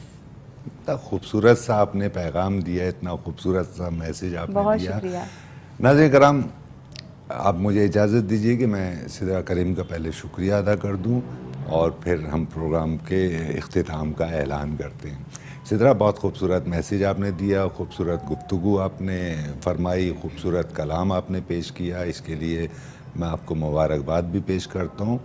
اتنا خوبصورت سا آپ نے پیغام دیا، اتنا خوبصورت سا میسیج آپ نے بہت دیا۔ شکریہ۔ ناظرین کرام، آپ مجھے اجازت دیجیے کہ میں سدرا کریم کا پہلے شکریہ ادا کر دوں اور پھر ہم پروگرام کے اختتام کا اعلان کرتے ہیں۔ سدرا، بہت خوبصورت میسیج آپ نے دیا، خوبصورت گفتگو آپ نے فرمائی، خوبصورت کلام آپ نے پیش کیا، اس کے لیے میں آپ کو مبارکباد بھی پیش کرتا ہوں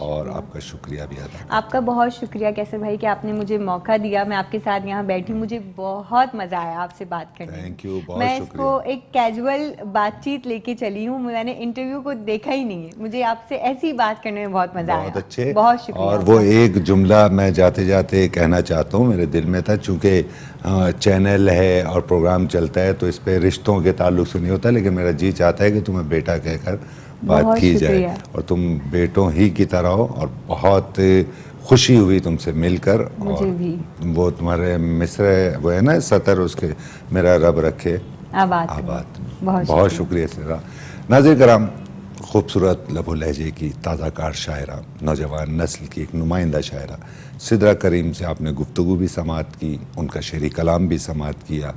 اور آپ کا شکریہ بھی ادا کرتا ہوں۔ آپ کا بہت شکریہ کیسر بھائی کہ آپ نے مجھے موقع دیا، میں آپ کے ساتھ یہاں بیٹھی، مجھے بہت مزہ آیا آپ سے بات کرنے میں۔ تھینک یو، بہت میں شکریہ۔ اس کو ایک کیجول بات چیت لے کے چلی ہوں، میں نے انٹرویو کو دیکھا ہی نہیں ہے، مجھے آپ سے ایسی بات کرنے میں بہت مزہ آیا۔ بہت اچھے، بہت شکریہ۔ اور وہ ایک جملہ میں جاتے جاتے کہنا چاہتا ہوں، میرے دل میں تھا، چونکہ چینل ہے اور پروگرام چلتا ہے تو اس پہ رشتوں کے تعلق سے نہیں ہوتا، لیکن میرا جی چاہتا ہے کہ تمہیں بیٹا کہہ کر بات کی جائے، اور تم بیٹوں ہی کی طرح ہو، اور بہت خوشی ہوئی تم سے مل کر، اور وہ تمہارے مصر وہ ہے نا سطر، اس کے میرا رب رکھے آباد۔ بہت شکریہ سدرا۔ ناظرین کرام، خوبصورت لب و لہجے کی تازہ کار شاعرہ، نوجوان نسل کی ایک نمائندہ شاعرہ سدرا کریم سے آپ نے گفتگو بھی سماعت کی، ان کا شعری کلام بھی سماعت کیا۔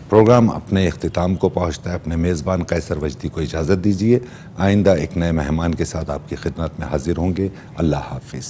پروگرام اپنے اختتام کو پہنچتا ہے، اپنے میزبان قیصر وجدی کو اجازت دیجیے، آئندہ ایک نئے مہمان کے ساتھ آپ کی خدمت میں حاضر ہوں گے۔ اللہ حافظ۔